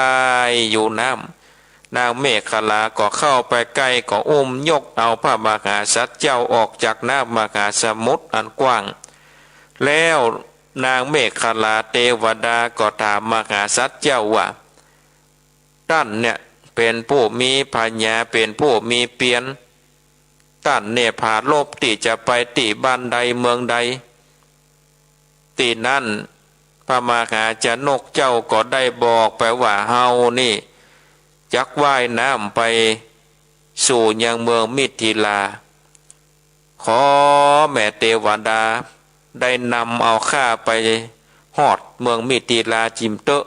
ยอยู่น้ำนางเมฆคลาก็เข้าไปใกล้ก็อุ้มยกเอาพระมหาสัตว์เจ้าออกจากน้ำมหาสมุทรอันกว้างแล้วนางเมฆคลาเทวดาก็ถามมหาสัตว์เจ้าว่าท่านเนี่ยเป็นผู้มีปัญญาเป็นผู้มีเพียรท่านเนี่ยผ่าโลภที่จะไปที่บ้านใดเมืองใดที่นั่นพระมหาชนกเจ้าก็ได้บอกไปว่าเฮานี่จักว่ายน้ำไปสู่ยังเมืองมิถิลาขอแม่เทวดาได้นำเอาข้าไปหอดเมืองมิถิลาจิมเตอะ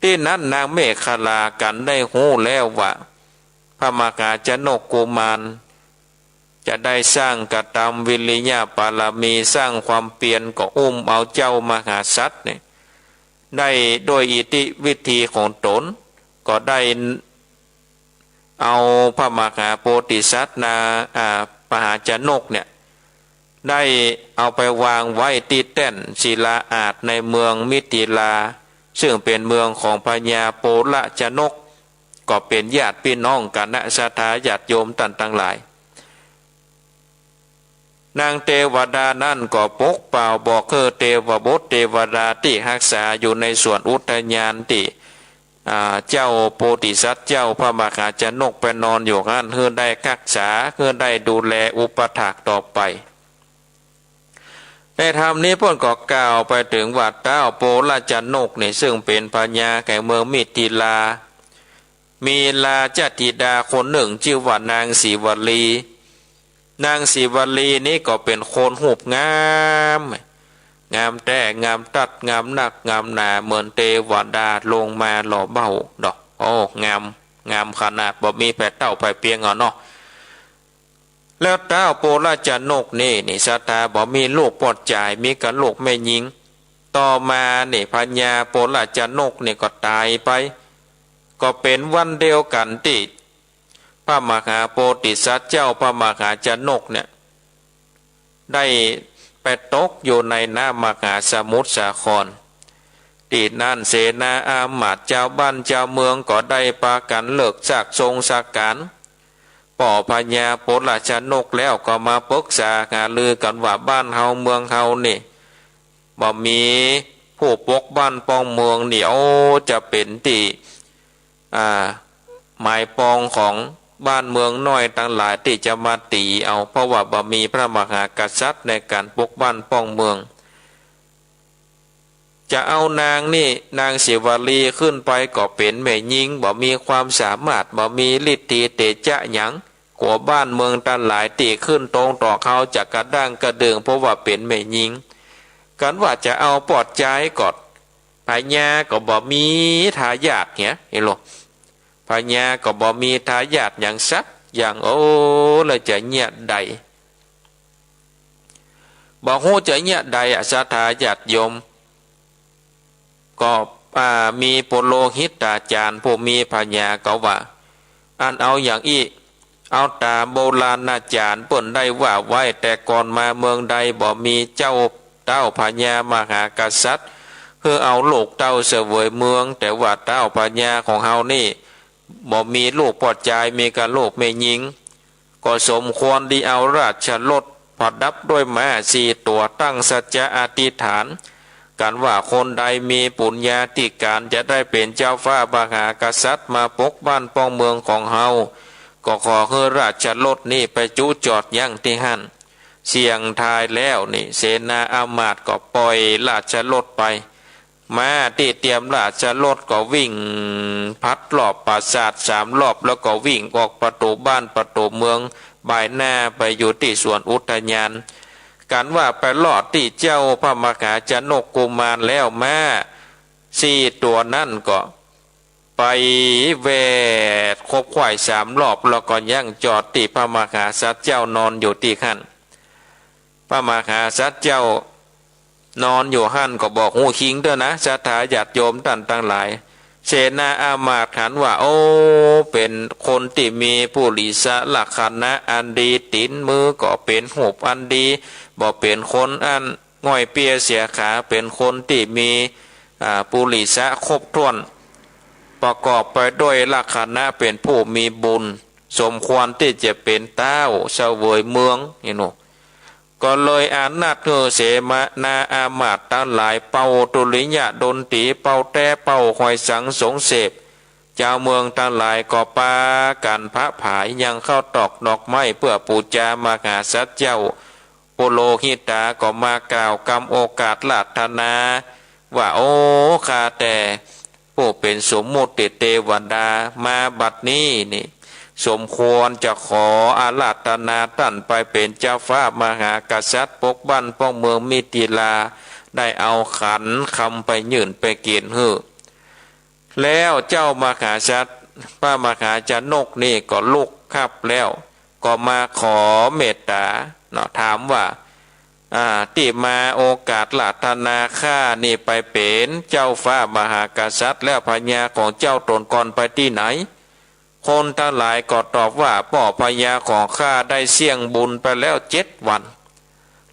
ที่นั้นนางเมฆลากันได้หู้แล้วว่าพระมหาชนกกุมารจะได้สร้างกตมวิริยะปารมีสร้างความเปลี่ยนก็อุ้มเอาเจ้ามหาสัตว์เนี่ยได้โดยอิทธิวิธีของตนก็ได้เอาพระมหาโพธิสัตว์มหาชนกเนี่ยได้เอาไปวางไว้ที่แท่นศิลาอาสน์ในเมืองมิถิลาซึ่งเป็นเมืองของพญาโปละชนก ก็เป็นญาติพี่น้องกันนะศรัทธาญาติโยมต่างหลาย นางเทวดานั่นก็ปกเป่าบอกคือเทวบุตรเทวดาที่รักษาอยู่ในส่วนอุทยานที่เจ้าโพธิสัตว์เจ้าพระมหาชนกไปนอนอยู่นั่นเพื่อได้รักษาเพื่อได้ดูแลอุปถากต่อไปในธรรมนี้พ่นก็กล่าวไปถึงว่าเจ้าโพราชนกนี่ซึ่งเป็นพญาแก่เมืองมิถิลามีลาจติดาคนหนึ่งชื่อว่านางสีวลีนางสีวลีนี้ก็เป็นคนหูบงามงามแต่งามตัดงามหนักงามหนาเหมือนเทวดาลงมาหล่อเบาดอกโอ้งามขนาดบ่มีแผลเต้าไปเปียงเนาะแล้วเต้าโพราชนกนี่สตาบ่มีลูกปลอดจ่ายมีกันลูกไม่ยิงต่อมานี่พญาโพราชนกนี่ก็ตายไปก็เป็นวันเดียวกันที่พระมหาโพธิสัตว์เจ้าพระมหาชนกเนี่ยได้ไปตกอยู่ในน้ำมหาสมุทรสาครที่นั่นเสนาอามาตย์เจ้าบ้านเจ้าเมืองก็ได้ปากันเลิกจากทรงสักการป่อพญาโพราชนกแล้วก็มาปรึกษาหารือกันว่าบ้านเฮาเมืองเฮานี่บ่มีผู้ปกบ้านป้องเมืองนี่โอ้จะเป็นที่หมายปองของบ้านเมืองน้อยต่างหลายที่จะมาตีเอาเพราะว่าบ่มีพระมหากษัตริย์ในการปกบ้านป้องเมืองจะเอานางนี่นางศิวลีขึ้นไปก็เป็นแม่หญิงบ่มีความสามารถบ่มีฤทธิ์เตจะหยังกว่าบ้านเมืองต่างหลายตีขึ้นตรงต่อเขาจากกระด้างกระเดืองเพราะว่าเป็นแม่หญิงกันว่าจะเอาปลอดใจกอดพญาก็บ่มีทายาทเนี่ยเห็นหรอพญาก็บ่มีทายาทอย่างสักอย่างโอ้เลยจะเงียใดบ่ฮู้จะเงียใดสัทธาญาติโยมก็มีโปโลหิตาจารย์ผู้มีพญาก็ว่าอันเอาอย่างอีเอาตาโบราณอาจารย์เปิ้นได้ว่าไว้แต่ก่อนมาเมืองใดบ่มีเจ้าเต้าพญามหากษัตริย์เพื่อเอาลูกเต้าเสวยเมืองแต่ว่าเต้าพญาของเฮานี่บ่มีลูกปลอดใจมีกับลูกไม่ยิงก็สมควรที่เอาราชรถประดับด้วยม้า4 ตัวตั้งสัจจะอธิษฐานกันว่าคนใดมีปุญญาธิการจะได้เป็นเจ้าฟ้ามหากษัตริย์มาปกบ้านป้องเมืองของเฮาก็ขอให้ราชรถนี่ไปจุจอดยั่งที่หั่นเสียงทายแล้วนี่เสนาอามาตย์ก็ปล่อยราชรถไปมาที่เตรียมราชรถก็วิ่งพัดรอบปราสาท3 รอบแล้วก็วิ่งออกประตูบ้านประตูเมืองบ่ายหน้าไปอยู่ที่สวนอุทยานกันว่าไปลอดที่เจ้าพระมหาชนกกุมารแล้วมา4 ตัวนั่นก็ไปแวดคบควาย3 รอบแล้วก็ยังจอดที่พระมหาสัตว์เจ้านอนอยู่ที่ขั้นพระมหาสัตว์เจ้านอนอยู่หั่นก็บอกหูคิงเด้อนะศรัทธาญาติโยมท่านทั้งหลายเสนาอามาตย์ขันว่าโอ้เป็นคนที่มีปุริสลักษณะอันดีตินมือก็เป็นหูบอันดีบ่เป็นคนอันง่อยเปียเสียขาเป็นคนที่มีปุริสะครบถ้วนประกอบไปด้วยลักษณะเป็นผู้มีบุญสมควรที่จะเป็นเต้าเสวยเมืองนี่หนูก็เลยอานัดเสมานาอามาตย์ทั้งหลายเป่าตุลิยะดนตรีเป่าแต่เป่าหอยสังสงเสพเจ้าเมืองทั้งหลายก็ปากันพระผายยังเข้าตอกดอกไม้เพื่อปูจามหาสัตว์เจ้าโปโลหิตาก็มากล่าวกำโอกาสลาธนาว่าโอ้ข้าแต่ผู้เป็นสมมุติเทวดามาบัดนี้นี่สมควรจะขออาราธนาท่านไปเป็นเจ้าฟ้ามหากษัตริย์ปกบ้านป้องเมืองมิถิลาได้เอาขันคำไปยื่นไปเกียนหือแล้วเจ้ามหาสัตว์พระมหาชนกนี่ก็ลุกขับแล้วก็มาขอเมตตาเนาะถามว่าที่มาโอกาสลาธนาข้านี่ไปเป็นเจ้าฟ้ามหากษัตริย์แล้วพญาของเจ้าตนก่อนไปที่ไหนคนทั้งหลายก็ตอบว่าป่อพญาของข้าได้เสี่ยงบุญไปแล้ว7 วัน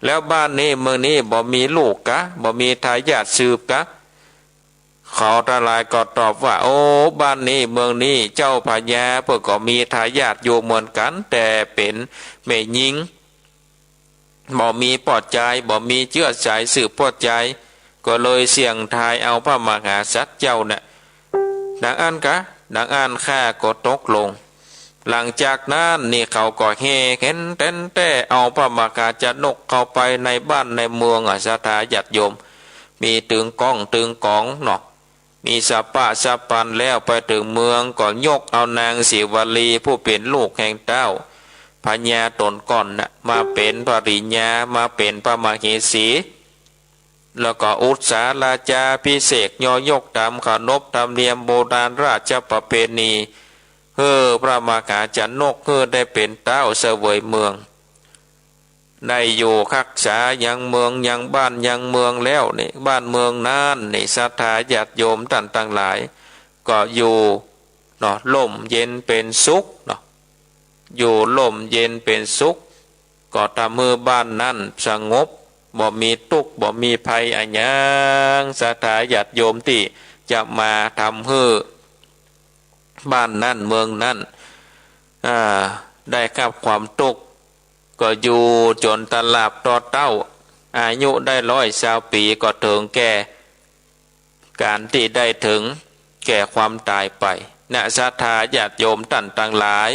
แล้วบ้านนี้เมืองนี้บ่มีลูกกะบ่มีทายาทสืบกะเขาทั้งหลายก็ตอบว่าโอ้บ้านนี้เมืองนี้เจ้าพญาเพื่อก็มีทายาทอยู่เหมือนกันแต่เป็นแม่หญิง บ่มีปอดใจบ่มีเชื่อสายสืบปอดใจก็เลยเสี่ยงทายเอาพระมหาสัตว์เจ้าเนี่ยดังอันกะดังอันข้าก็ตกลงหลังจากนั้นนี่เขาก็เฮเห็นเต้นแต่เอาพระมหาจะนกเข้าไปในบ้านในเมืองสถาญาติโยมมีตึงก้องตึงกองเนาะมีสปะสปันแล้วไปถึงเมืองก็ยกเอานางศิวลีผู้เป็นลูกแห่งเต้าพญาตนก่อนนะมาเป็นปริญญามาเป็นพระมเหสีแล้วก็อุตสาราชาพิเศษยอยกตามขนบธรรมเนียมโบราณราชประเพณีพระมหาจันนกได้เป็นเต้าเสวยเมืองได้อยู่รักษายังเมืองยังบ้านยังเมืองแล้วนี่บ้านเมืองนั้นนี่ศรัทธาญาติโยมท่านทั้งหลายก็อยู่เนาะล่มเย็นเป็นสุขเนาะอยู่ล่มเย็นเป็นสุขก็ทำมือบ้านนั้นสงบบ่มีทุกข์บ่มีภัยอันยังศรัทธาญาติโยมที่จะมาทำให้บ้านนั่นเมืองนั่นได้รับความทุกข์ก็อยู่จนตลาบต่อเต้าอายุได้120 ปีก็ถึงแก่การที่ได้ถึงแก่ความตายไปนะศรัทธาญาติโยมท่านทั้งหลาย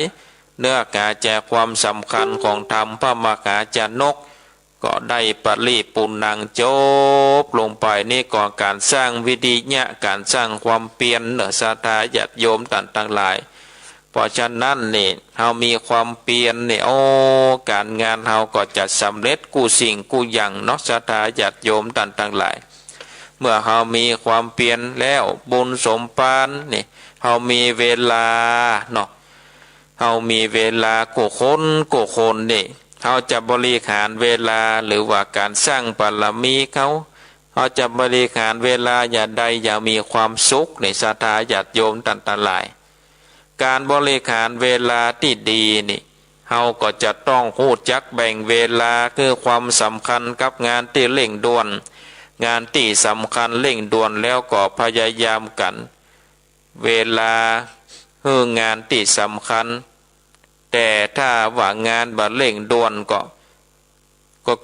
เนื้อกาแจความสำคัญของธรรมพระมหาจารย์นกก็ได้ปริปุณังจบลงไปนี่ก่อการสร้างวิธีญะการสร้างความเปลี่ยนเนื้อศรัทธาญาติโยมท่านทั้งหลายเพราะฉะนั้นนี่เฮามีความเปลี่ยนนี่การงานเฮาก็จะสำเร็จกู้สิ่งกู้อย่างเนาะศรัทธาญาติโยมท่านทั้งหลายเมื่อเฮามีความเปลี่ยนแล้วบุญสมปานนี่เฮามีเวลาเนาะเฮามีเวลากู้คนนี่เฮาจะบริหารเวลาหรือว่าการสร้างบารมีเขาจะบริหารเวลาอย่าใดอย่ามีความสุขในศรัทธาญาติโยมท่านทั้งหลายการบริหารเวลาที่ดีนี่เฮาก็จะต้องรู้จักแบ่งเวลาคือความสำคัญกับงานที่เร่งด่วนงานที่สำคัญเร่งด่วนแล้วก็พยายามกันเวลางานที่สำคัญแต่ถ้าว่างานบ่เร่งด่วนก็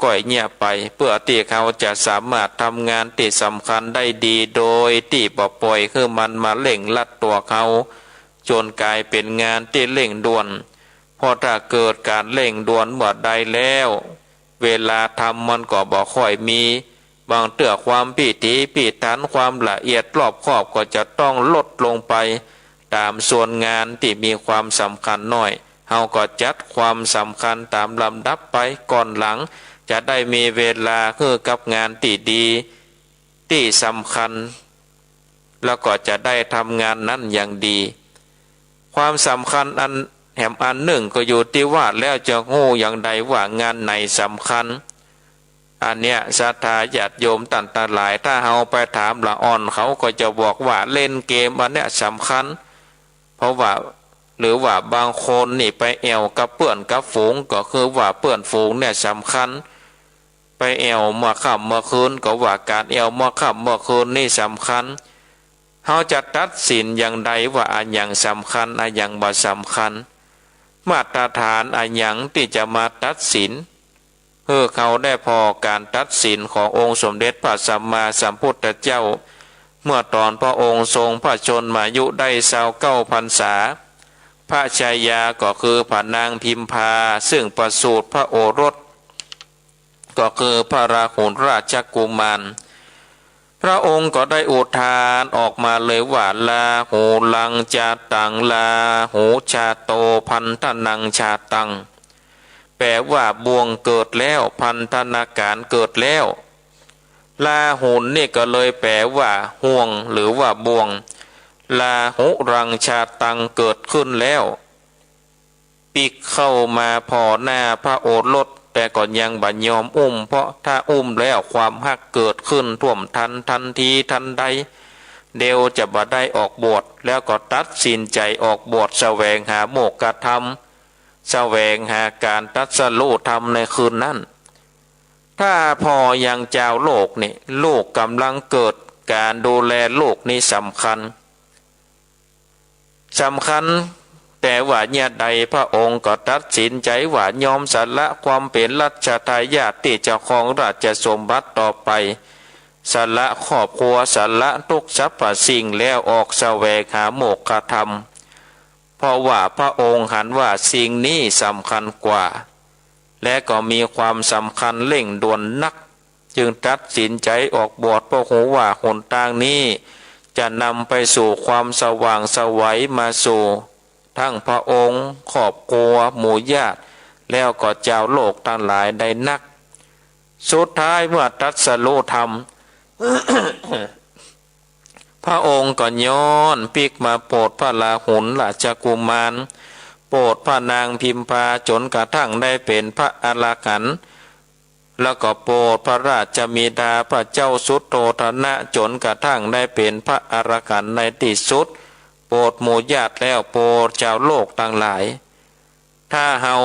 ก่อยเงียบไปเพื่อที่เขาจะสามารถทำงานที่สำคัญได้ดีโดยที่บ่ปล่อยคือมันมาเร่งลัดตัวเขาจนกลายเป็นงานที่เร่งด่วนพอถ้าเกิดการเร่งด่วนเมื่อใดแล้วเวลาทำมันก็บ่ค่อยมีบางเตื้อความพิถีพิถันความละเอียดรอบคอบก็จะต้องลดลงไปตามส่วนงานที่มีความสำคัญน้อยเฮาก็จัดความสำคัญตามลำดับไปก่อนหลังจะได้มีเวลาคือกับงานที่ดีที่สำคัญแล้วก็จะได้ทำงานนั้นอย่างดีความสำคัญอันหนึ่งก็อยู่ที่ว่าแล้วจะงูอย่างใดว่างานไหนสำคัญอันเนี้ยศรัทธาญาติโยมท่านทั้งหลายถ้าเฮาไปถามละอ่อนเขาก็จะบอกว่าเล่นเกมอันเนี้ยสำคัญเพราะว่าหรือว่าบางคนนี่ไปแอวกับเพื่อนกับฝูงก็คือว่าเพื่อนฝูงเนี่ยสำคัญไปแอวเมื่อค่ำเมื่อคืนก็ว่าการแอวเมื่อค่ำเมื่อคืนนี่สำคัญเฮาจะตัดสินอย่างใดว่าอันอย่างสำคัญอันอย่างบ่สำคัญมาตรฐานอันอย่างที่จะมาตัดสินเขาได้พอการตัดสินขององค์สมเด็จพระสัมมาสัมพุทธเจ้าเมื่อตอนพระองค์ทรงพระชนมายุได้29 พรรษาพระชายาก็คือพระนางพิมพาซึ่งประสูติพระโอรสก็คือพระราหุลราชกุมารพระองค์ก็ได้อุทานออกมาเลยว่าลาหูลังชาตังลาหูชาโตพันธนังชาตังแปลว่าบ่วงเกิดแล้วพันธนาการเกิดแล้วลาหุนนี่ก็เลยแปลว่าห่วงหรือว่าบ่วงลาหุรังชาตังเกิดขึ้นแล้วปิกเข้ามาพอหน้าพระโอรสแต่ก่อนยังบัญยอมอุ้มเพราะถ้าอุ้มแล้วความฮักเกิดขึ้นท่วมทันทีทันใดเดียวจะบ่ได้ออกบวชแล้วก็ตัดสินใจออกบวชแสวงหาโมกขธรรมแสวงหาการตรัสรู้ธรรมในคืนนั้นถ้าพอยังเจ้าโลกนี่โลกกำลังเกิดการดูแลโลกนี่สำคัญ แต่ว่าเนี่ยใดพระองค์ก็ตัดสินใจว่ายอมสละความเป็นรัชทายาทที่จะครองราชสมบัติต่อไปสละครอบครัวสละทุกสรรพสิ่งแล้วออกแสวงหาโมกขธรรมเพราะว่าพระองค์หันว่าสิ่งนี้สำคัญกว่าและก็มีความสำคัญเร่งด่วนนักจึงตัดสินใจออกบวชเพราะหูว่าหนทางนี้จะนำไปสู่ความสว่างไสวมาสู่ทั้งพระองค์ครอบครัวหมู่ญาติแล้วก็เจ้าโลกทั้งหลายได้นักสุดท้ายเมื่อตรัสรู้ธรรม พระองค์ก็ย้อนปิกมาโปรดพระราหุลราชกุมารโปรดพระนางพิมพาจนกระทั่งได้เป็นพระอรหันต์แล้วก็โปรดพระราชมิดาพระเจ้าสุโธทนะจนกระทั่งได้เป็นพระอรหันต์ในที่สุดโปรดหมู่ญาติแล้วโปรดเจ้าโลกทั้งหลายถ้าเฮา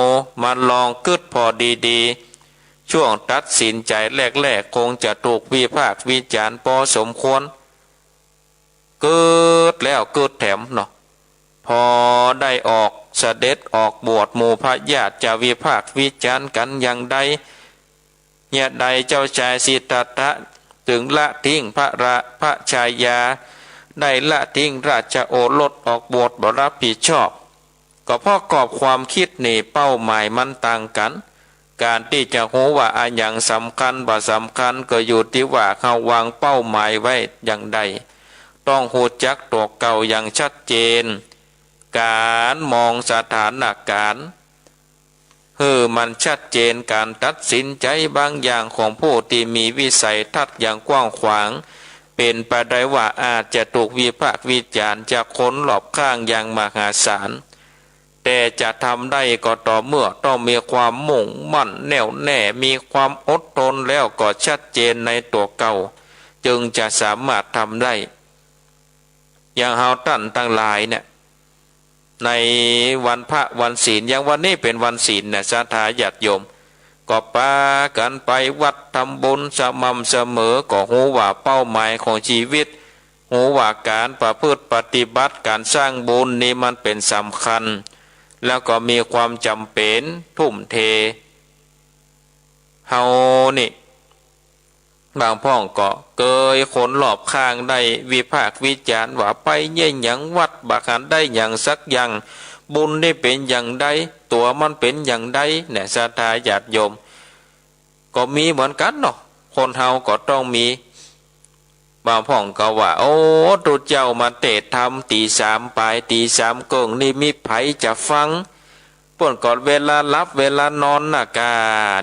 มาลองกึดพอดีๆช่วงตัดสินใจแรกๆคงจะถูกวิพากษ์วิจารณ์พอสมควรเกิดแล้วเกิดแถมเนาะพอได้ออกเสด็จออกบวชหมู่พระญาติจะวิพากษ์วิจารณ์กันอย่างใดเนี่ยใดเจ้าชายสิทธัตถะถึงละทิ้งพระชายาได้ละทิ้งราชโอรสออกบวชบ่รับผิดชอบก็เพราะกรอบความคิดนี่เป้าหมายมันต่างกันการที่จะรู้ว่าอันอย่างสำคัญบ่สำคัญก็อยู่ที่ว่าเขาวางเป้าหมายไว้อย่างใดต้องหูจักตัวเก่าอย่างชัดเจนการมองสถานการณ์มันชัดเจนการตัดสินใจบางอย่างของผู้ที่มีวิสัยทัศน์อย่างกว้างขวางเป็นไปได้ว่าอาจจะถูกวิพากษ์วิจารณ์จากคนรอบข้างอย่างมหาศาลแต่จะทำได้ก็ต่อเมื่อต้องมีความมุ่งมั่นแน่วแน่มีความอดทนแล้วก็ชัดเจนในตัวเก่าจึงจะสามารถทำได้อย่างเฮาท่านทั้งหลายเนี่ยในวันพระวันศีลอย่างวันนี้เป็นวันศีลเนี่ยศรัทธาญาติโยมก็พากันไปวัดทำบุญสม่ำเสมอก็หูว่าเป้าหมายของชีวิตหูว่าการประพฤติปฏิบัติการสร้างบุญนี้มันเป็นสำคัญแล้วก็มีความจำเป็นทุ่มเทเฮานี่บางพ่องก็เกยคนหลอบข้างได้วิพากษ์วิจารณ์ว่าไปเยี่ยงอย่างวัดบักหันได้อย่างสักอย่างบุญได้เป็นอย่างใดตัวมันเป็นอย่างใดเนี่ยศรัทธาญาติโยมก็มีเหมือนกันเนาะคนเฮาก็ต้องมีบางพ่องก็ว่าโอ้ตุเจ้ามาเตะทำตีสามปลายตีสามเกิงนี่มีไผจะฟังป่นก่อนเวลารับเวลานอนนะกา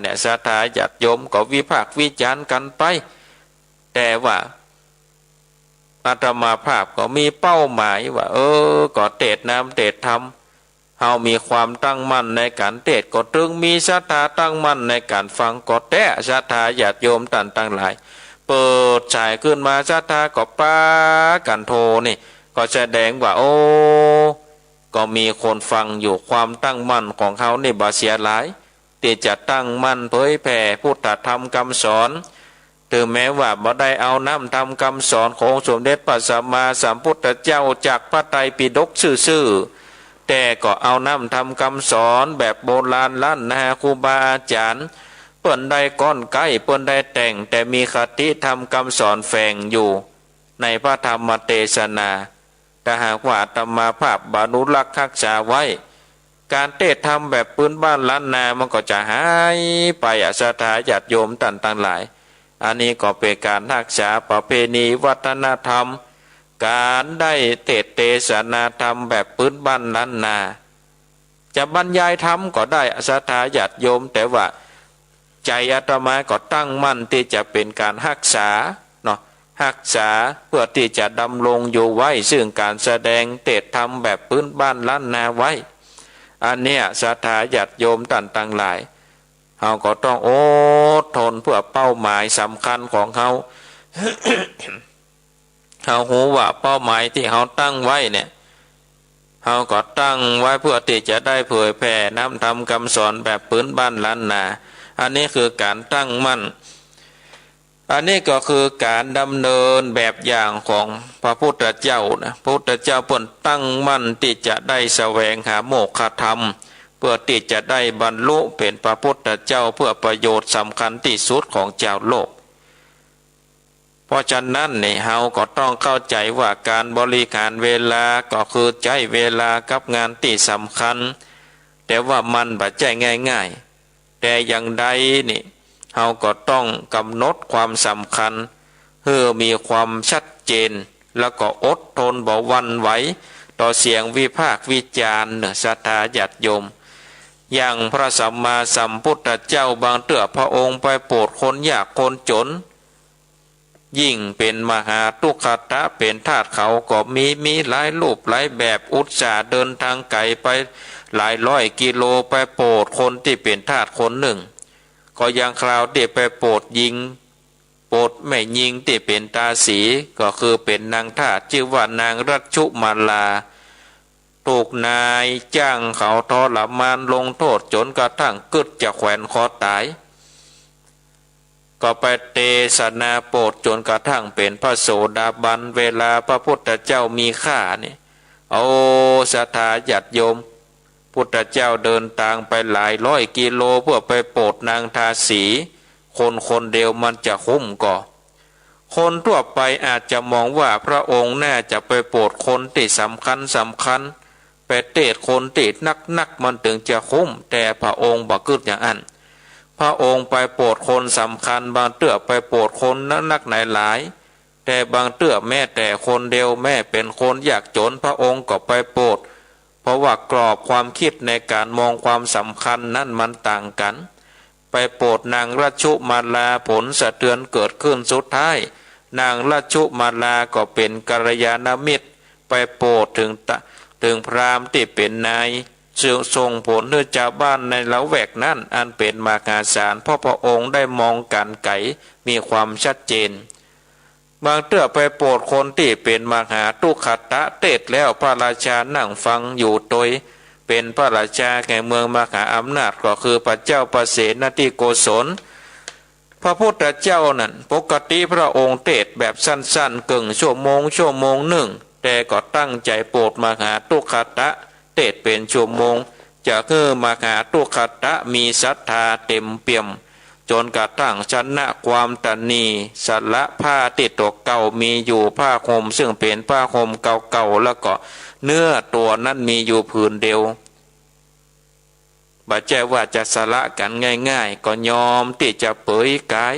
เนี่ยศรัทธาญาติโยมก็วิพากษ์วิจารณ์กันไปแต่ว่าอาตมาภาพก็มีเป้าหมายว่าก็เตะน้ำเตะธรรมเฮามีความตั้งมั่นในการเตะก็จึงมีศรัทธาตั้งมั่นในการฟังก็แต่ศรัทธาญาติโยมต่างหลายเปิดฉายขึ้นมาศรัทธาก็ป้ากันโทนี่ก็แสดงว่าก็มีคนฟังอยู่ความตั้งมั่นของเขาในบ่เสียหลายที่จะตั้งมั่นเผยแผ่พุทธธรรมคำสอนถึงแม้ว่าบ่ได้เอาน้ำธรรมคำสอนของสมเด็จพระสัมมาสัมพุทธเจ้าจากพระไตรปิฎกซื่อๆแต่ก็เอาน้ำธรรมคำสอนแบบโบราณล้านนาครูบาอาจารย์เปิ้นได้ก้อนใกล้เปิ้นได้แต่งแต่มีคติธรรมคำสอนแฝงอยู่ในพระธรรมเทศนาถ้าหากว่าอาตมาภาพบานุรักษ์รักษาไว้การเทศธรรมแบบพื้นบ้านล้านนามันก็จะหายไปศรัทธาญาติโยมต่างๆหลายอันนี้ก็เป็นการรักษาประเพณีวัฒนธรรมการได้เทศนาธรรมแบบพื้นบ้านล้านนาจะบรรยายธรรมก็ได้ศรัทธาญาติโยมแต่ว่าใจอาตมาก็ตั้งมั่นที่จะเป็นการรักษาเนาะรักษาเพื่อที่จะดำรงอยู่ไว้ซึ่งการแสดงเทศธรรมแบบพื้นบ้านล้านนาไว้อันเนี้ยศรัทธาญาติโยมต่างๆหลายเขาก็ต้องอดทนเพื่อเป้าหมายสำคัญของเขา เขาหูว่าเป้าหมายที่เขาตั้งไว้เนี่ยเขาก็ตั้งไว้เพื่อที่จะได้เผยแผ่น้ำธรรมคำสอนแบบพื้นบ้านล้านนาอันนี้คือการตั้งมั่น อันนี้ก็คือการดำเนินแบบอย่างของพระพุทธเจ้านะพระพุทธเจ้าเพิ่นตั้งมั่นที่จะได้แสวงหาโมกขธรรมเพื่อที่จะได้บรรลุเป็นพระพุทธเจ้าเพื่อประโยชน์สำคัญที่สุดของเจ้าโลกเพราะฉะนั้นเนี่ยเฮาก็ต้องเข้าใจว่าการบริการเวลาก็คือใช้เวลากับงานที่สำคัญแต่ว่ามันบ่ใช่ง่ายๆแต่อย่างใดนี่เฮาก็ต้องกำหนดความสำคัญเพื่อมีความชัดเจนแล้วก็อดทนบ่หวั่นไหวต่อเสียงวิพากษ์วิจารณ์ศรัทธาญาติโยมอย่างพระสัมมาสัมพุทธเจ้าบางเตื้อพระองค์ไปโปรดคนยากคนจนยิ่งเป็นมหาทุกขตะเป็นทาสเขาก็มีหลายรูปหลายแบบอุตส่าห์เดินทางไกลไปหลายร้อยกิโลไปโปรดคนที่เป็นทาสคนหนึ่งก็ยังคราวที่ไปโปรดยิงโปรดแม่ยิงที่เป็นตาสีก็คือเป็นนางทาสชื่อว่านางรัชชุมาลาถูกนายจ้างเขาทรมานลงโทษจนกระทั่งกึดจะแขวนคอตายก็ไปเทศนาโปรดจนกระทั่งเป็นพระโสดาบันเวลาพระพุทธเจ้ามีค่านี่โอ้ศรัทธาญาติโยมพุทธเจ้าเดินทางไปหลายร้อยกิโลเพื่อไปโปรดนางทาสีคนเดียวมันจะคุ้มก่อคนทั่วไปอาจจะมองว่าพระองค์น่าจะไปโปรดคนที่สำคัญไปเทศคนที่นักมันถึงจะคุ้มแต่พระองค์บ่กึศอย่างนั้นพระองค์ไปโปรดคนสำคัญบางเตื้อไปโปรดคนนักไหนหลายแต่บางเตื้อแม่แต่คนเดียวแม่เป็นคนยากจนพระองค์ก็ไปโปรดเพราะว่ากรอบความคิดในการมองความสำคัญนั้นมันต่างกันไปโปรดนางรัชชุมาลาผลสะเทือนเกิดขึ้นสุดท้ายนางรัชชุมาลาก็เป็นกัลยาณมิตรไปโปรดถึงพราหมณ์ที่เป็นนายส่งผลให้ชาวบ้านในละแวกนั้นอันเป็นมหาศาลเพราะพระองค์ได้มองการไกลมีความชัดเจนบางเตื้อไปโปรดคนที่เป็นมหาทุกขตะเทศแล้วพระราชานั่งฟังอยู่โดยเป็นพระราชาแห่งเมืองมหาอำนาจก็คือพระเจ้าประเสนทิโกศลพระพุทธเจ้านั้นปกติพระองค์เทศแบบสั้นๆกึ่งชั่วโมงหนึ่งแต่ก็ตั้งใจโปรดมหาทุกขตะเทศเป็นชั่วโมงจะคือมหาทุกขตะมีศรัทธาเต็มเปี่ยมจนกระทั่งชนะความตนีสละผ้าติดตัวเก่ามีอยู่ผ้าห่มซึ่งเป็นผ้าห่มเก่าๆแล้วก็เนื้อตัวนั้นมีอยู่ผืนเดียวบ่ใช่ว่าจะสละกันง่ายๆก็ยอมที่จะเผยกาย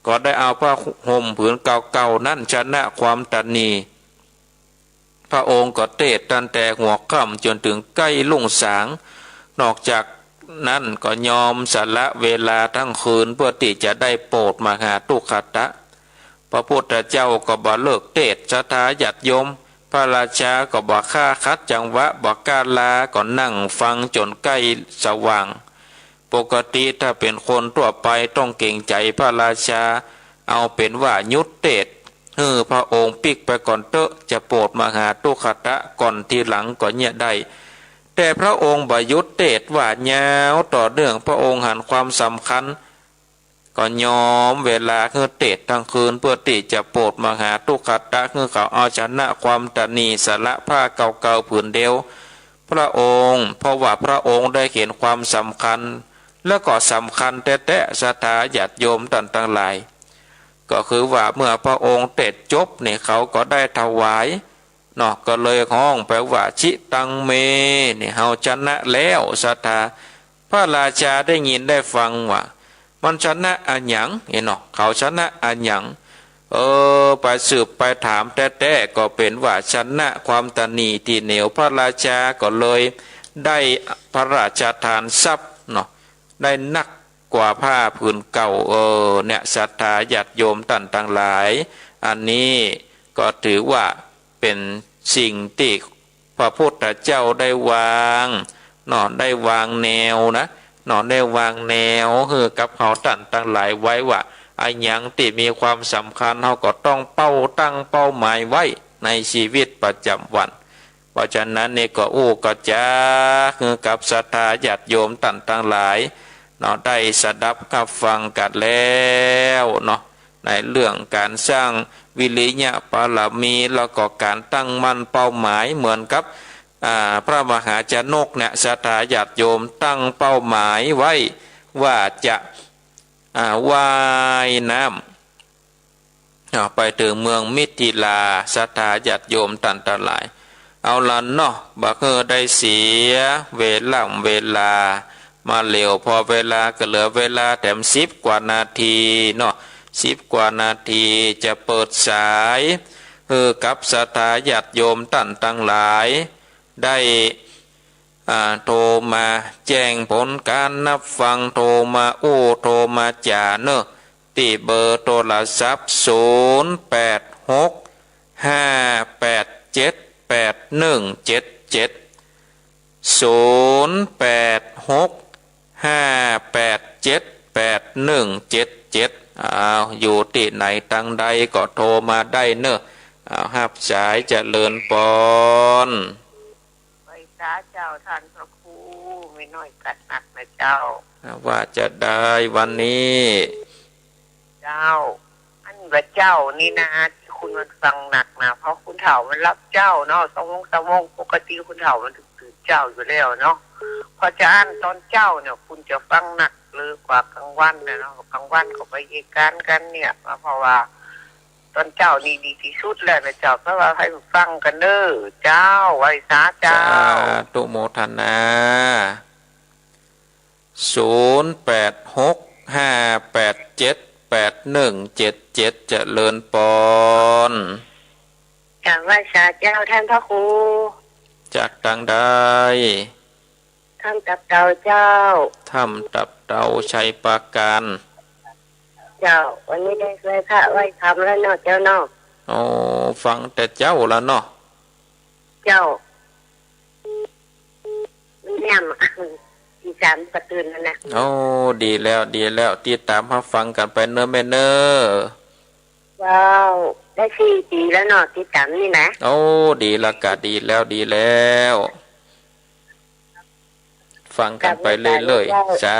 ก็ได้เอาผ้าห่มผืนเก่าๆนั้นชนะความตนีพระองค์ก็เทศตั้งแต่หัวค่ำจนถึงใกล้รุ่งสางนอกจากนั้นก็ยอมสละเวลาทั้งคืนเพื่อที่จะได้โปรดมหาทุกขตะพระพุทธเจ้าก็บ่เลิกเทศศรัทธาญาติโยมพระราชาก็บ่ฆ่าคัดจังหวะบ่กาลาก็นั่งฟังจนใกล้สว่างปกติถ้าเป็นคนทั่วไปต้องเกรงใจพระราชาเอาเป็นว่ายุดเทศพระองค์ปิกไปก่อนเตอะจะโปรดมหาทุกขตะก่อนทีหลังก็เนี่ยได้แต่พระองค์บ่ยุดเทศว่ายาวต่อเนื่องพระองค์หันความสำคัญก็ยอมเวลาคือเทศทั้งคืนเพื่อที่จะโปรดมหาทุกขตะคือเขาเอาชนะความตนีสละผ้าเก่าๆผืนเดียวพระองค์เพราะว่าพระองค์ได้เห็นความสำคัญแล้วก็สำคัญแต่ศรัทธาญาติโยมต่างๆหลายก็คือว่าเมื่อพระองค์เทศจบเนี่ยเขาก็ได้ถวายเนาะก็เลยห้องไปว่าชิตังเมเนี่ยเฮาชนะแล้วศรัทธาพระราชาได้ยินได้ฟังว่ามันชนะอันหยังเนาะเขาชนะอันหยังไปสืบไปถามแต่ก็เป็นว่าชนะความตนีที่เหนียวพระราชาก็เลยได้พระราชทานทรัพย์เนาะได้นักกว่าผ้าผืนเก่าเนี่ยศรัทธาญาติโยมต่างหลายอันนี้ก็ถือว่าเป็นสิ่งที่พระพุทธเจ้าได้วางเนาะได้วางแนวนะเนาะได้วางแนวกับเขาต่างหลายไว้ว่าไอ้หยังที่มีความสำคัญเขาก็ต้องตั้งเป้าหมายไว้ในชีวิตประจำวันเพราะฉะนั้นนี่ก็ก็จะกับศรัทธาญาติโยมต่างหลายเนาะได้สดับกับฟังกันแล้วเนาะ ในเรื่องการสร้างวิริยะบารมีแล้วก็การตั้งมั่นเป้าหมายเหมือนกับพระมหาชนกเนี่ยศรัทธาญาติโยมตั้งเป้าหมายไว้ว่าจะว่ายน้ำไปถึงเมืองมิถิลาศรัทธาญาติโยมตันตรายเอาละเนาะบักได้เสียเวลามาเร็วพอเวลาก็เหลือเวลาแถม10 กว่านาทีเนาะ10 กว่านาทีจะเปิดสายกับศรัทธาญาติโยมท่านทั้งหลายได้โทรมาแจ้งผลการนับฟังโทรมาโทรมาจ่าเนอะที่เบอร์โทรศัพท์0865878177อยู่ที่ไหนตั้งใดก็โทรมาได้เนอะรับสายเจริญปอนไปสาเจ้าท่านพระครูไม่น้อยกัดหนักนะเจ้าว่าจะได้วันนี้เจ้าอันว่าเจ้านี่นะที่คุณมันฟังหนักนะเพราะคุณเฒ่ามันรับเจ้าเนาะสมองปกติคุณเฒ่ามันถือเจ้าอยู่แล้วเนาะพอจะอ่านตอนเจ้าเนี่ยคุณจะฟังหนักเลยกว่ากลางวันนะเนาะกลางวันก็ไปเหตุการณ์กันเนี่ยเพราะว่าตอนเจ้านี่ดีที่สุดแล้วนะเจ้าเพราะว่าให้ฟังกันเด้อเจ้าไว้สาเจ้าตุโมทนา0865878177เจริญปอนจากไว้สาเจ้าท่านพระครูจากทางใดทำตับเต่าเจ้าทำตับเต่าชัยปราการเจ้าวันนี้ได้เคยพระไว้ทำแล้วเนาะเจ้าเนาะฟังแต่เจ้าแล้วเนาะเจ้าเนี่ยที่3 กระตื่นแล้วนะดีแล้วติดตามมาฟังกันไปเนอะแม่เนอะว้าวได้4 ปีแล้วเนาะติดตามนี่นะดีละกะดีแล้วฟังกันไปเรื่อยๆสา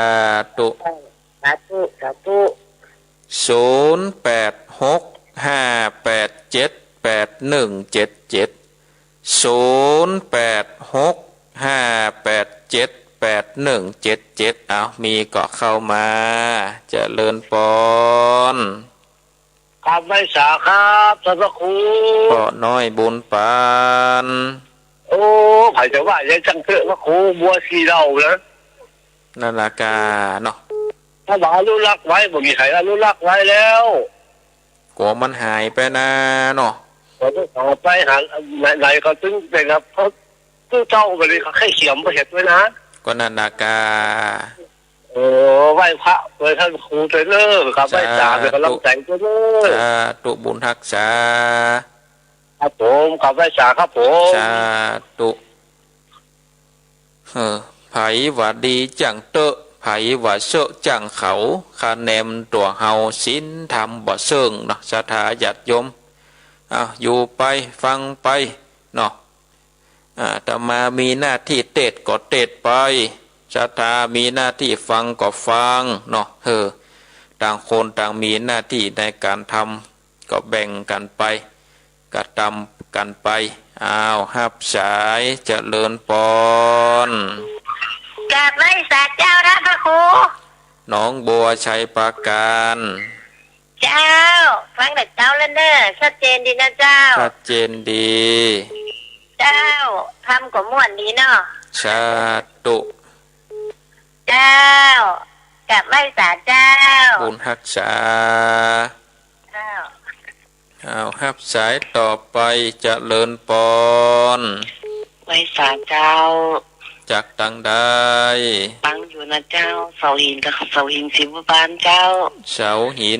ธุ0865878177มีก็เข้ามาเจริญปอนครับไม่สาครับท่านพระครูพ่อน้อยบุญปานใครจะว่ายังจังเถอะพระครูบัวสีเราแล้วนั่นละกาเนาะถ้าบอกอนุรักษ์ไว้บ่มีใครอนุรักษ์ไว้แล้วกลัวมันหายไปนะเนาะก็ต้องต่อไปหาไหนก็ตึงเป็นครับเพราะตู้เจ้าไปเลยเขาแค่เขียมไปเห็ดไว้นะก็นันนากาไหว้พระโดยท่านครูเทรนเนอร์ครับไหว้จ่าเป็นกำลังแต่งตัวเลยตุบุญทักษาครับผมกับไหว้จ่าครับผมสาตุไผว่าดีจังเตอะไผว่าเสอะจังเขาคะแนนตัวเฮาศีลธรรมบ่เซิงเนาะศรัทธาญาติโยมอยู่ไปฟังไปเนาะแต่มามีหน้าที่เทศก็เทศไปศรัทธามีหน้าที่ฟังก็ฟังเนาะต่างคนต่างมีหน้าที่ในการทำก็แบ่งกันไปกระทำกันไปฮับสายเจริญปอนกราบไหว้ศาลเจ้าท่านพระครูน้องบัวชัยปราการเจ้าฟังแต่เจ้าแล้วเนอะชัดเจนดีนะเจ้าชัดเจนดีเจ้าทำกับม่วนดีเนาะสาธุเจ้ากราบไหว้ศาลเจ้าบุญรักษาเจ้าฮับสายต่อไปเจริญปอนไหว้ศาลเจ้าจากตังใดตั้งอยู่นะเจ้าเสาหินกับเสาหินศิวบาลเจ้าเสาหิ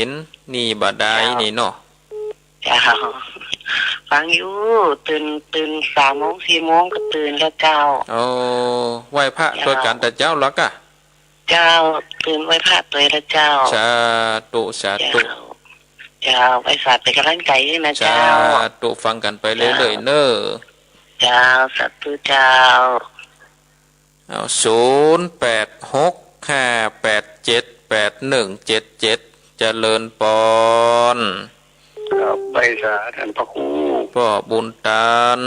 นนี่บาดายนี่เนาะเจ้าฟังอยู่ตื่น3 โมง 4 โมงก็ตื่นแล้วเจ้าไหว้พระตัวกันแต่เจ้าหรอกอะเจ้าตื่นไหว้พระตัวแล้วเจ้าสาธุเจ้าไหว้ศาลเป็นกำลังใจด้วยนะเจ้าสาธุฟังกันไปเรื่อยๆเนอะเจ้าสัตว์เจ้า0865878177เจ เจริญปอน ครับไปสาท่านพระครู พ่อบุญตัน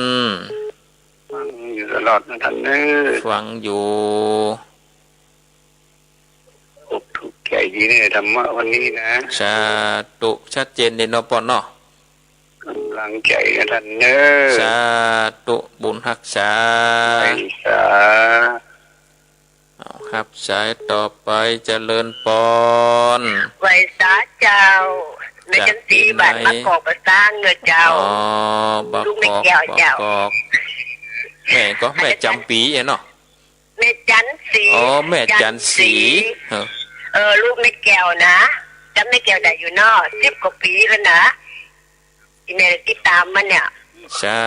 ฟังอยู่ตลอดนะท่านเน้อ ฟังอยู่ อกถูกใจดีเนี่ยธรรมะวันนี้นะ สาธุชัดเจนเด่นเนาะปอนเนาะ กำลังใจนะท่านเน้อ สาธุบุญรักษา ไปสา เอาครับสายต่อไปเจริญปอน ไว้สาเจ้าในจังสีบาทมะกอกประสร้างเงือเจ้า อ๋อบัก ลูก ก ไม่ อก แก้ว บัก เจ้า กอกแม่จำปีเนาะ แม่จันสี อ๋อแม่จันสีเออ ลูกแม่แก้วนะจำแม่แก้วได้อยู่เนอะ10 กว่าปีแล้วนะที่แม่ติดตามมันเนี่ย สา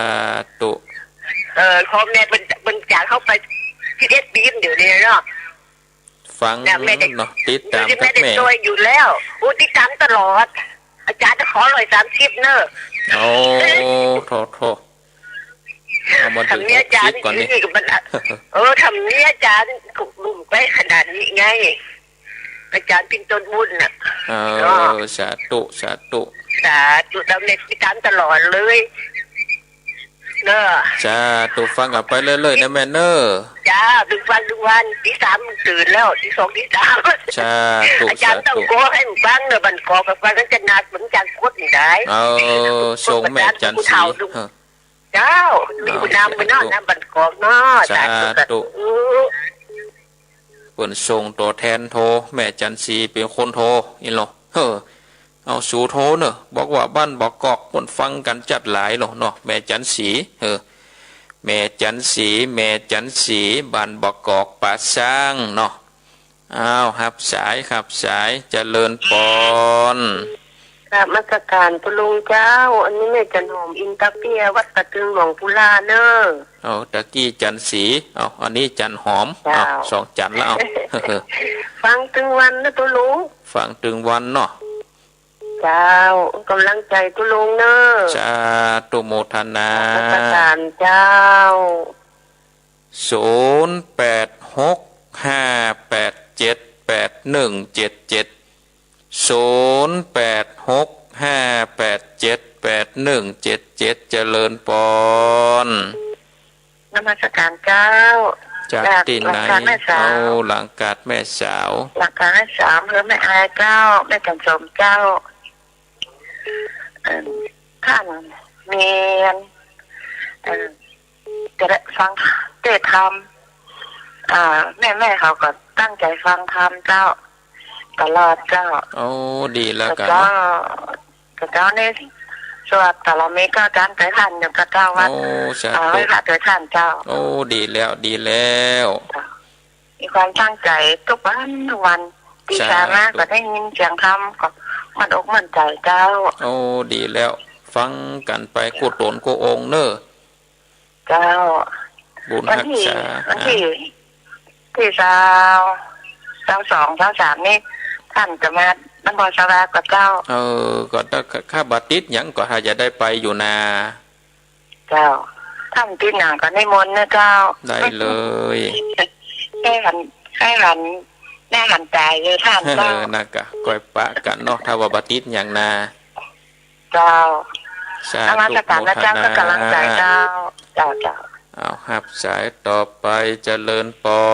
ธุ พอแม่เป็นจากเข้าไป11 ปีเดี๋ยวนี้เนาะ ฟัง เนี่ยแม่ได้ เนาะติดตาม ที่ กั แม่ บ ได้ แม่ ตัวอยู่แล้วติดตามตลอด อาจารย์จะขอ130เนอะ โอ้โทเอามาถึง ทำเนี้ยอาจารย์ ก่อนนี่ นี่กับมันทำเนี้ยอาจารย์ถูกลุ่มไปขนาดนี้ไงอาจารย์พินต้นบุญน่ะ สาธุสาธุ สาธุดำเนินติดตามตลอดเลยเนอะ สาธุฟังกันไปเรื่อยๆนะแม่เนอ จ้าดึงวันที่3มึงตื่นแล้วที่2ที่3 สาธุ อาจารย์ต้องโกให้มึงฟังเนอะบันกอกับฟังกันจะนัดเหมือนอาจารย์โคตรนี่ได้ ส่งแม่จันสี เจ้ามีบุญนำไปเนาะนำบันกอกเนาะ สาธุเปิ่นส่งตัวแทนโทรแม่จันสีเป็นคนโทรอีหรอเอาสู่โทรเนอะบอกว่าบ้านบอกกอกคนฟังกันจัดหลายหรอเนาะแม่จันสีแม่จันสีแม่จันสีบ้านบอกกอกป่าช้างเนาะอ้าวครับสายครับสายเจริญปอน ครับมาตรการตุลุงเจ้า อันนี้แม่จันหอมอินตาเปียวัดตะตึงหลวงพุลาเนอ เอาตะกี้จันสีเอาอันนี้จันหอมเอา2 จันแล้วเอา ฟังตึงวันนะตุลุง ฟังตึงวันเนาะ เจ้ากำลังใจตุลุงเนอ สาธุโมทนา มาตรการเจ้า 0865878177 เจริญปอน นมัสการเจ้า จากที่ไหนเอาหลังกาดแม่สาว หลักการที่3เพื่อแม่อายเจ้าแม่จันสมเจ้าท่านเมียนจะได้ฟังเทศธรรมแม่เขาก็ตั้งใจฟังธรรมเจ้าตลอดเจ้า โอ้ดีแล้วกัน เจ้าเนี่ยสวดแต่ละเมก็การไปท่านอยู่กับเจ้าวัด โอ้สา ให้ ธุ พระโดยท่านเจ้า โอ้ดีแล้วดีแล้ว มีความตั้งใจทุกวันที่สามารถก็ได้ยินเสียงธรรมก็มันอกมันใจเจ้า โอ้ดีแล้วฟังกันไปกูตนกูองเนอ เจ้า บุญ วัน รัก ที่ ษา ที่สาว2 นี่ท่านจะมาน้ำบอสวากับเจ้า ก็ถ้าข้าบัติดหยังก็ถ้าจะได้ไปอยู่นา เจ้าท่านที่หนังก็ในมนต์นะเจ้า ได้เลย แค่หันแม่หันใจเลยท่านเจ้า นักกะก้อยปะกันเนาะถ้าว่าบัติดหยังนา เจ้า สา ธรรม ธุ สการพระเจ้าก็กำลังใจเจ้าเจ้า เอาครับสายต่อไปเจริญปอ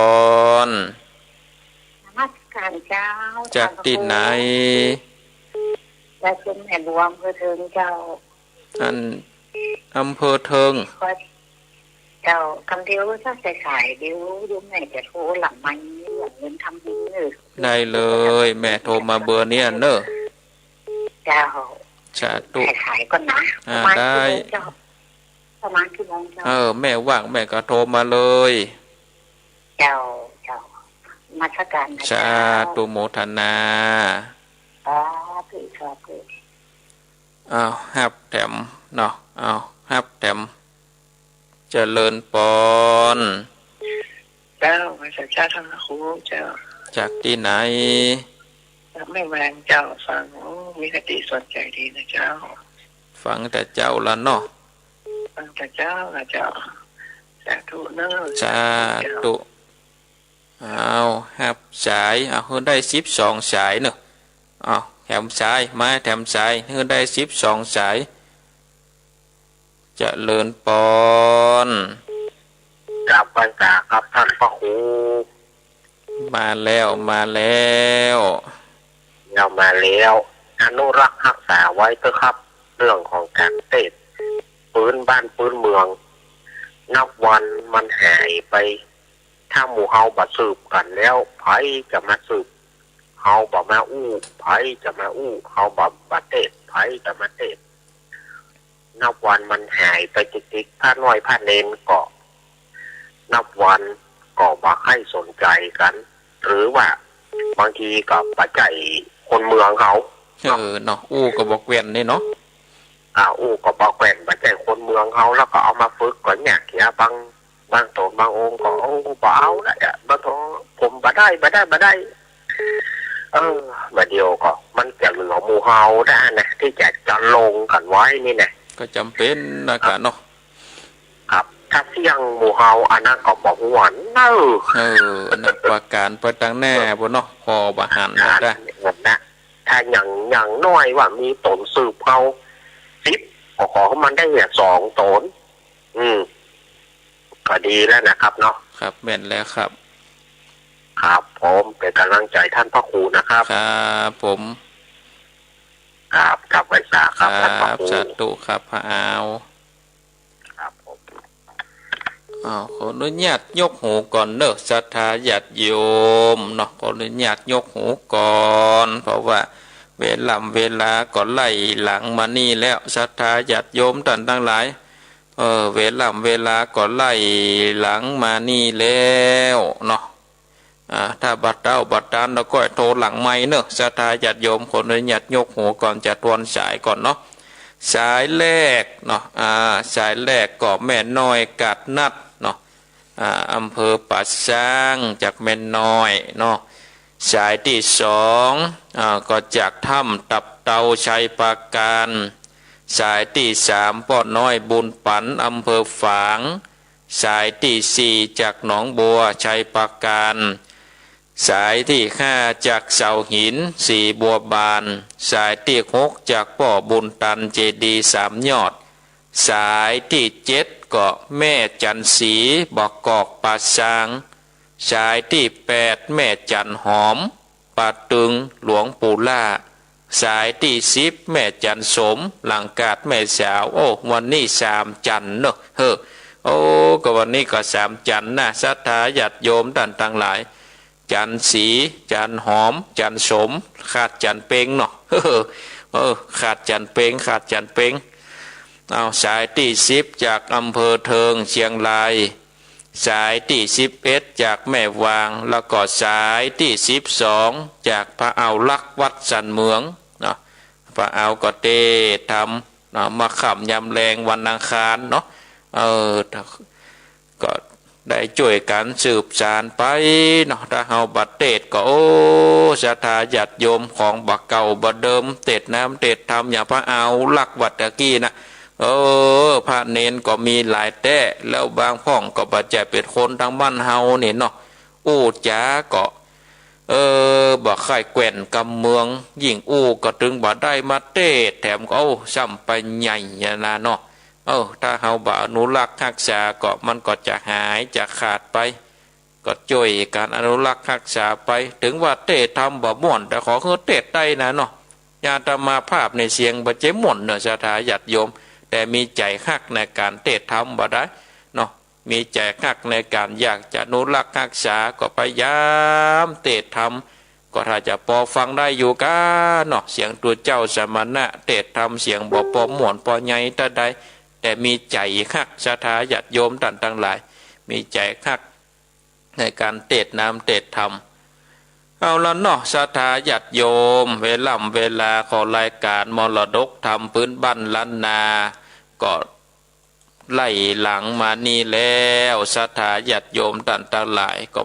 น ธรรมสการเจ้า จากที่ไหน และเป็นแม่บวงเพื่อถึงเจ้า อันอำเภอเทิง เจ้าคำเดียวถ้าใส่ขายเดียวยุ่งไหนจะโทรหลังมันหลังเงินทำบุญเลย ได้เลยแม่โทรมาเบอร์เนี้ยเนอะ เจ้า สาธุ ขายก่อนนะได้ประมาณกี่โมงเจ้า แม่ว่างแม่ก็โทรมาเลย เจ้ามาสักการ สาธุโมทนาพี่ชอบพี่ เอาฮับแถมเนาะเอาฮับแถมเจริญปอน เจ้ามาจากเจ้าทางครูเจ้า จากที่ไหน ไม่แรงเจ้าฟังมีคติสนใจดีนะเจ้า ฟังแต่เจ้าละเนาะ ฟังแต่เจ้าละเจ้าสาธุเนอะ สาธุเอาฮับสายเอาได้12 สายเนอะเอา แถมสายไม้แถมสายเฮือได้12 สายจะเลินปอนกับภาษาครับท่านพระครูมาแล้วมาแล้วเรามาแล้วอนุรักษ์รักษาไว้เถอะครับเรื่องของการเต้นปืนบ้านปืนเมืองนับวันมันหายไปถ้าหมู่เฮาบัดสืบกันแล้วไผจะมาสืบเฮาบ่มาอู้ไผจะมาอู้เฮาบ่เต้นไผจะมาเต้นนับวันมันหายไปจิกๆผ้าน้อยผ้าเนนก็นับวันก็บ่ให้สนใจกัน หรือว่าบางทีก็ปัจจัยคนเมืองเขาเนาะอู้ก็บอกเวียนนี่เนาะอู้ก็บอกแกว่งปัจจัยคนเมืองเขาแล้วก็เอามาฝึกก่อนเนี่ยเขียบางตนบางองค์ก็บ่เอาได้อะบางทีผมบ่ได้มาเดียวก็มันจะเหลือหมู่เฮาได้นะที่จะลงกันไว้นี่นะก็จำเป็นนะครับเนาะครับถ้าเสี่ยงหมู่เฮาอันนั้นก็บอกหวานอันนั้นประการเปิดตั้งแน่บ่เนาะพอบ่หันได้นะถ้าอย่างน้อยว่ามีตนสืบเฮา10ก็ขอมันได้เนี่ย2 ตนก็ดีแล้วนะครับเนาะครับแม่นแล้วครับครับผมเป็นกำลังใจท่านพ่อครูนะครับครับผมครับกลับไปสาครับท่านพ่อครูสาธุครับพระอาวครับผมขออนุญาตยกหูก่อนเนอะศรัทธาญาติโยมเนาะขออนุญาตยกหูก่อนเพราะว่าเวลาก็ไล่หลังมานี่แล้วศรัทธาญาติโยมท่านทั้งหลายเวลาก็ไล่หลังมานี่แล้วเนาะถ้าบัดดานเราก็โทรหลังไม้เนอะศรัทธาญาติโยมคนนี้ญาติยกหูก่อนจะทวนสายก่อนเนาะสายแรกเนาะสายแรกก็แม่น้อยกัดนัดเนาะอำเภอป่าช้างจากแม่น้อยเนาะสายที่2ก็จากถ้ำตับเตาชัยปราการสายที่3ป้อน้อยบุญปันอำเภอฝางสายที่4จากหนองบัวชัยปราการสายที่5จากเสาหิน4บัวบานสายที่6จากป่อบุญตันเจดี3 ยอดสายที่7ก็แม่จันสีบอกกอกป่าช้างสายที่8แม่จันหอมป่าตึงหลวงปู่ล่าสายที่10แม่จันสมหลังกาดแม่สาววันนี้3 จันเนอะก็วันนี้ก็3 จันนะศรัทธาญาติโยมท่านทั้งหลายจันสีจันหอมจันสมขาดจันเป้งเนาะขาดจันเป้งสายที่10จากอำเภอเทิงเชียงรายสายที่11จากแม่วางแล้วก็สายที่12จากพระเอาลักวัดสันเมืองเนาะพระเอาก็เตทำมาขับยำแรงวันอังคารเนาะก็ได้ช่วยกันสืบสานไปเนาะถ้าเฮาบัดเตดก็ศรัทธาญาติโยมของบักเก่าบัดเดิมเตดน้ำเตดทำอย่างพระเอาลักวัดตะกี้นะพระเนนก็มีหลายแต่แล้วบางพ่องก็ปัจจัยเป็นคนทางบ้านเฮาเนี่ยเนาะจ๋าก็บ่ค่ายแกว่นกำเมืองยิ่งก็ถึงบ่ได้มาเตดแถมก็ซ้ำไปใหญ่นะเนาะถ้าเฮาบ่อนุรักษ์รักษาก็มันก็จะหายจะขาดไปก็ช่วยการอนุรักษ์รักษาไปถึงว่าเตดทำบ่ม่วนแต่ขอคือเตดได้นะเนาะญาตมาภาพในเสียงบ่เจม่วนเนาะศรัทธาญาติโยมแต่มีใจคักในการเตดทำบ่ได้เนาะมีใจคักในการอยากจะอนุรักษ์รักษาก็พยายามเตดทำก็ถ้าจะพอฟังได้อยู่กันเนาะเสียงตัวเจ้าสมณะเตดทำเสียงบ่พอม่วนพอใหญ่ตาใดแต่มีใจคักศรัทธาญาติโยมท่านทั้งหลายมีใจคักในการเตดน้ำเตดธรรมเอาละเนาะศรัทธาญาติโยมเวลาของรายการมรดกธรรมพื้นบ้านล้านนาก็ไล่หลังมานี่แล้วศรัทธาญาติโยมท่านทั้งหลายก็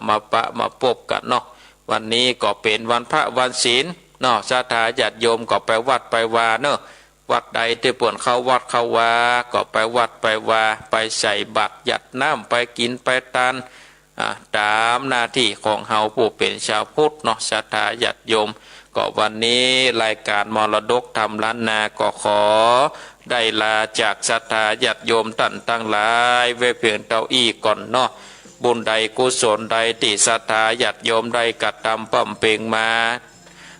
มาพบกันเนาะวันนี้ก็เป็นวันพระวันศีลเนาะศรัทธาญาติโยมก็ไปวัดไปวาเนาะวัดใดที่ป่วนเข้าวัดเข้าวาก็ไปวัดไปวาไปใส่บาตรหยัดน้ำไปกินไปทานตามหน้าที่ของเฮาผู้เป็นชาวพุทธเนาะศรัทธาญาติโยมก็ ก็วันนี้รายการมรดกธรรมล้านนาก็ขอได้ลาจากศรัทธาญาติโยมท่านทั้งหลายไว้เพียงเท่าอี้ก่อนเนาะบุญใดกุศลใดที่ศรัทธาญาติโยมได้กระทำปั้มเปงมา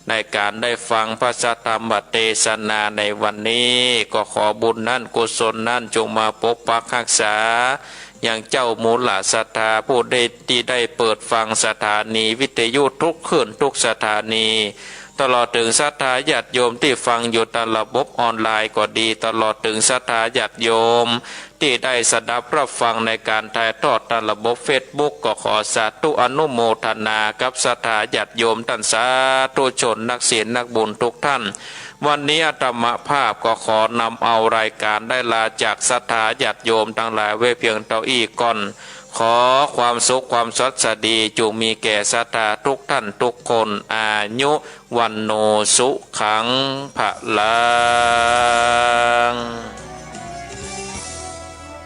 ในการได้ฟังพระธรรมเทศนาในวันนี้ก็ขอบุญนั้นกุศลนั้นจงมาปกปักรักษาอย่างเจ้ามูลศรัทธาผู้ได้ที่ได้เปิดฟังสถานีวิทยุทุกคืนทุกสถานีตลอดถึงศรัทธาญาติโยมที่ฟังอยู่ตามระบบออนไลน์ก็ดีตลอดถึงศรัทธาญาติโยมที่ได้สดับรับฟังในการถ่ายทอดตามระบบFacebookก็ขอสาธุอนุโมทนากับศรัทธาญาติโยมท่านสาธุชนนักศีลนักบุญทุกท่านวันนี้อาตมาภาพก็ขอนำเอารายการได้ลาจากศรัทธาญาติโยมทั้งหลายไว้เพียงเท่าอี้ก่อนขอความสุขความสดสดีจงมีแก่ศรัทธาทุกท่านทุกคนอายุวันโนสุขังพลัง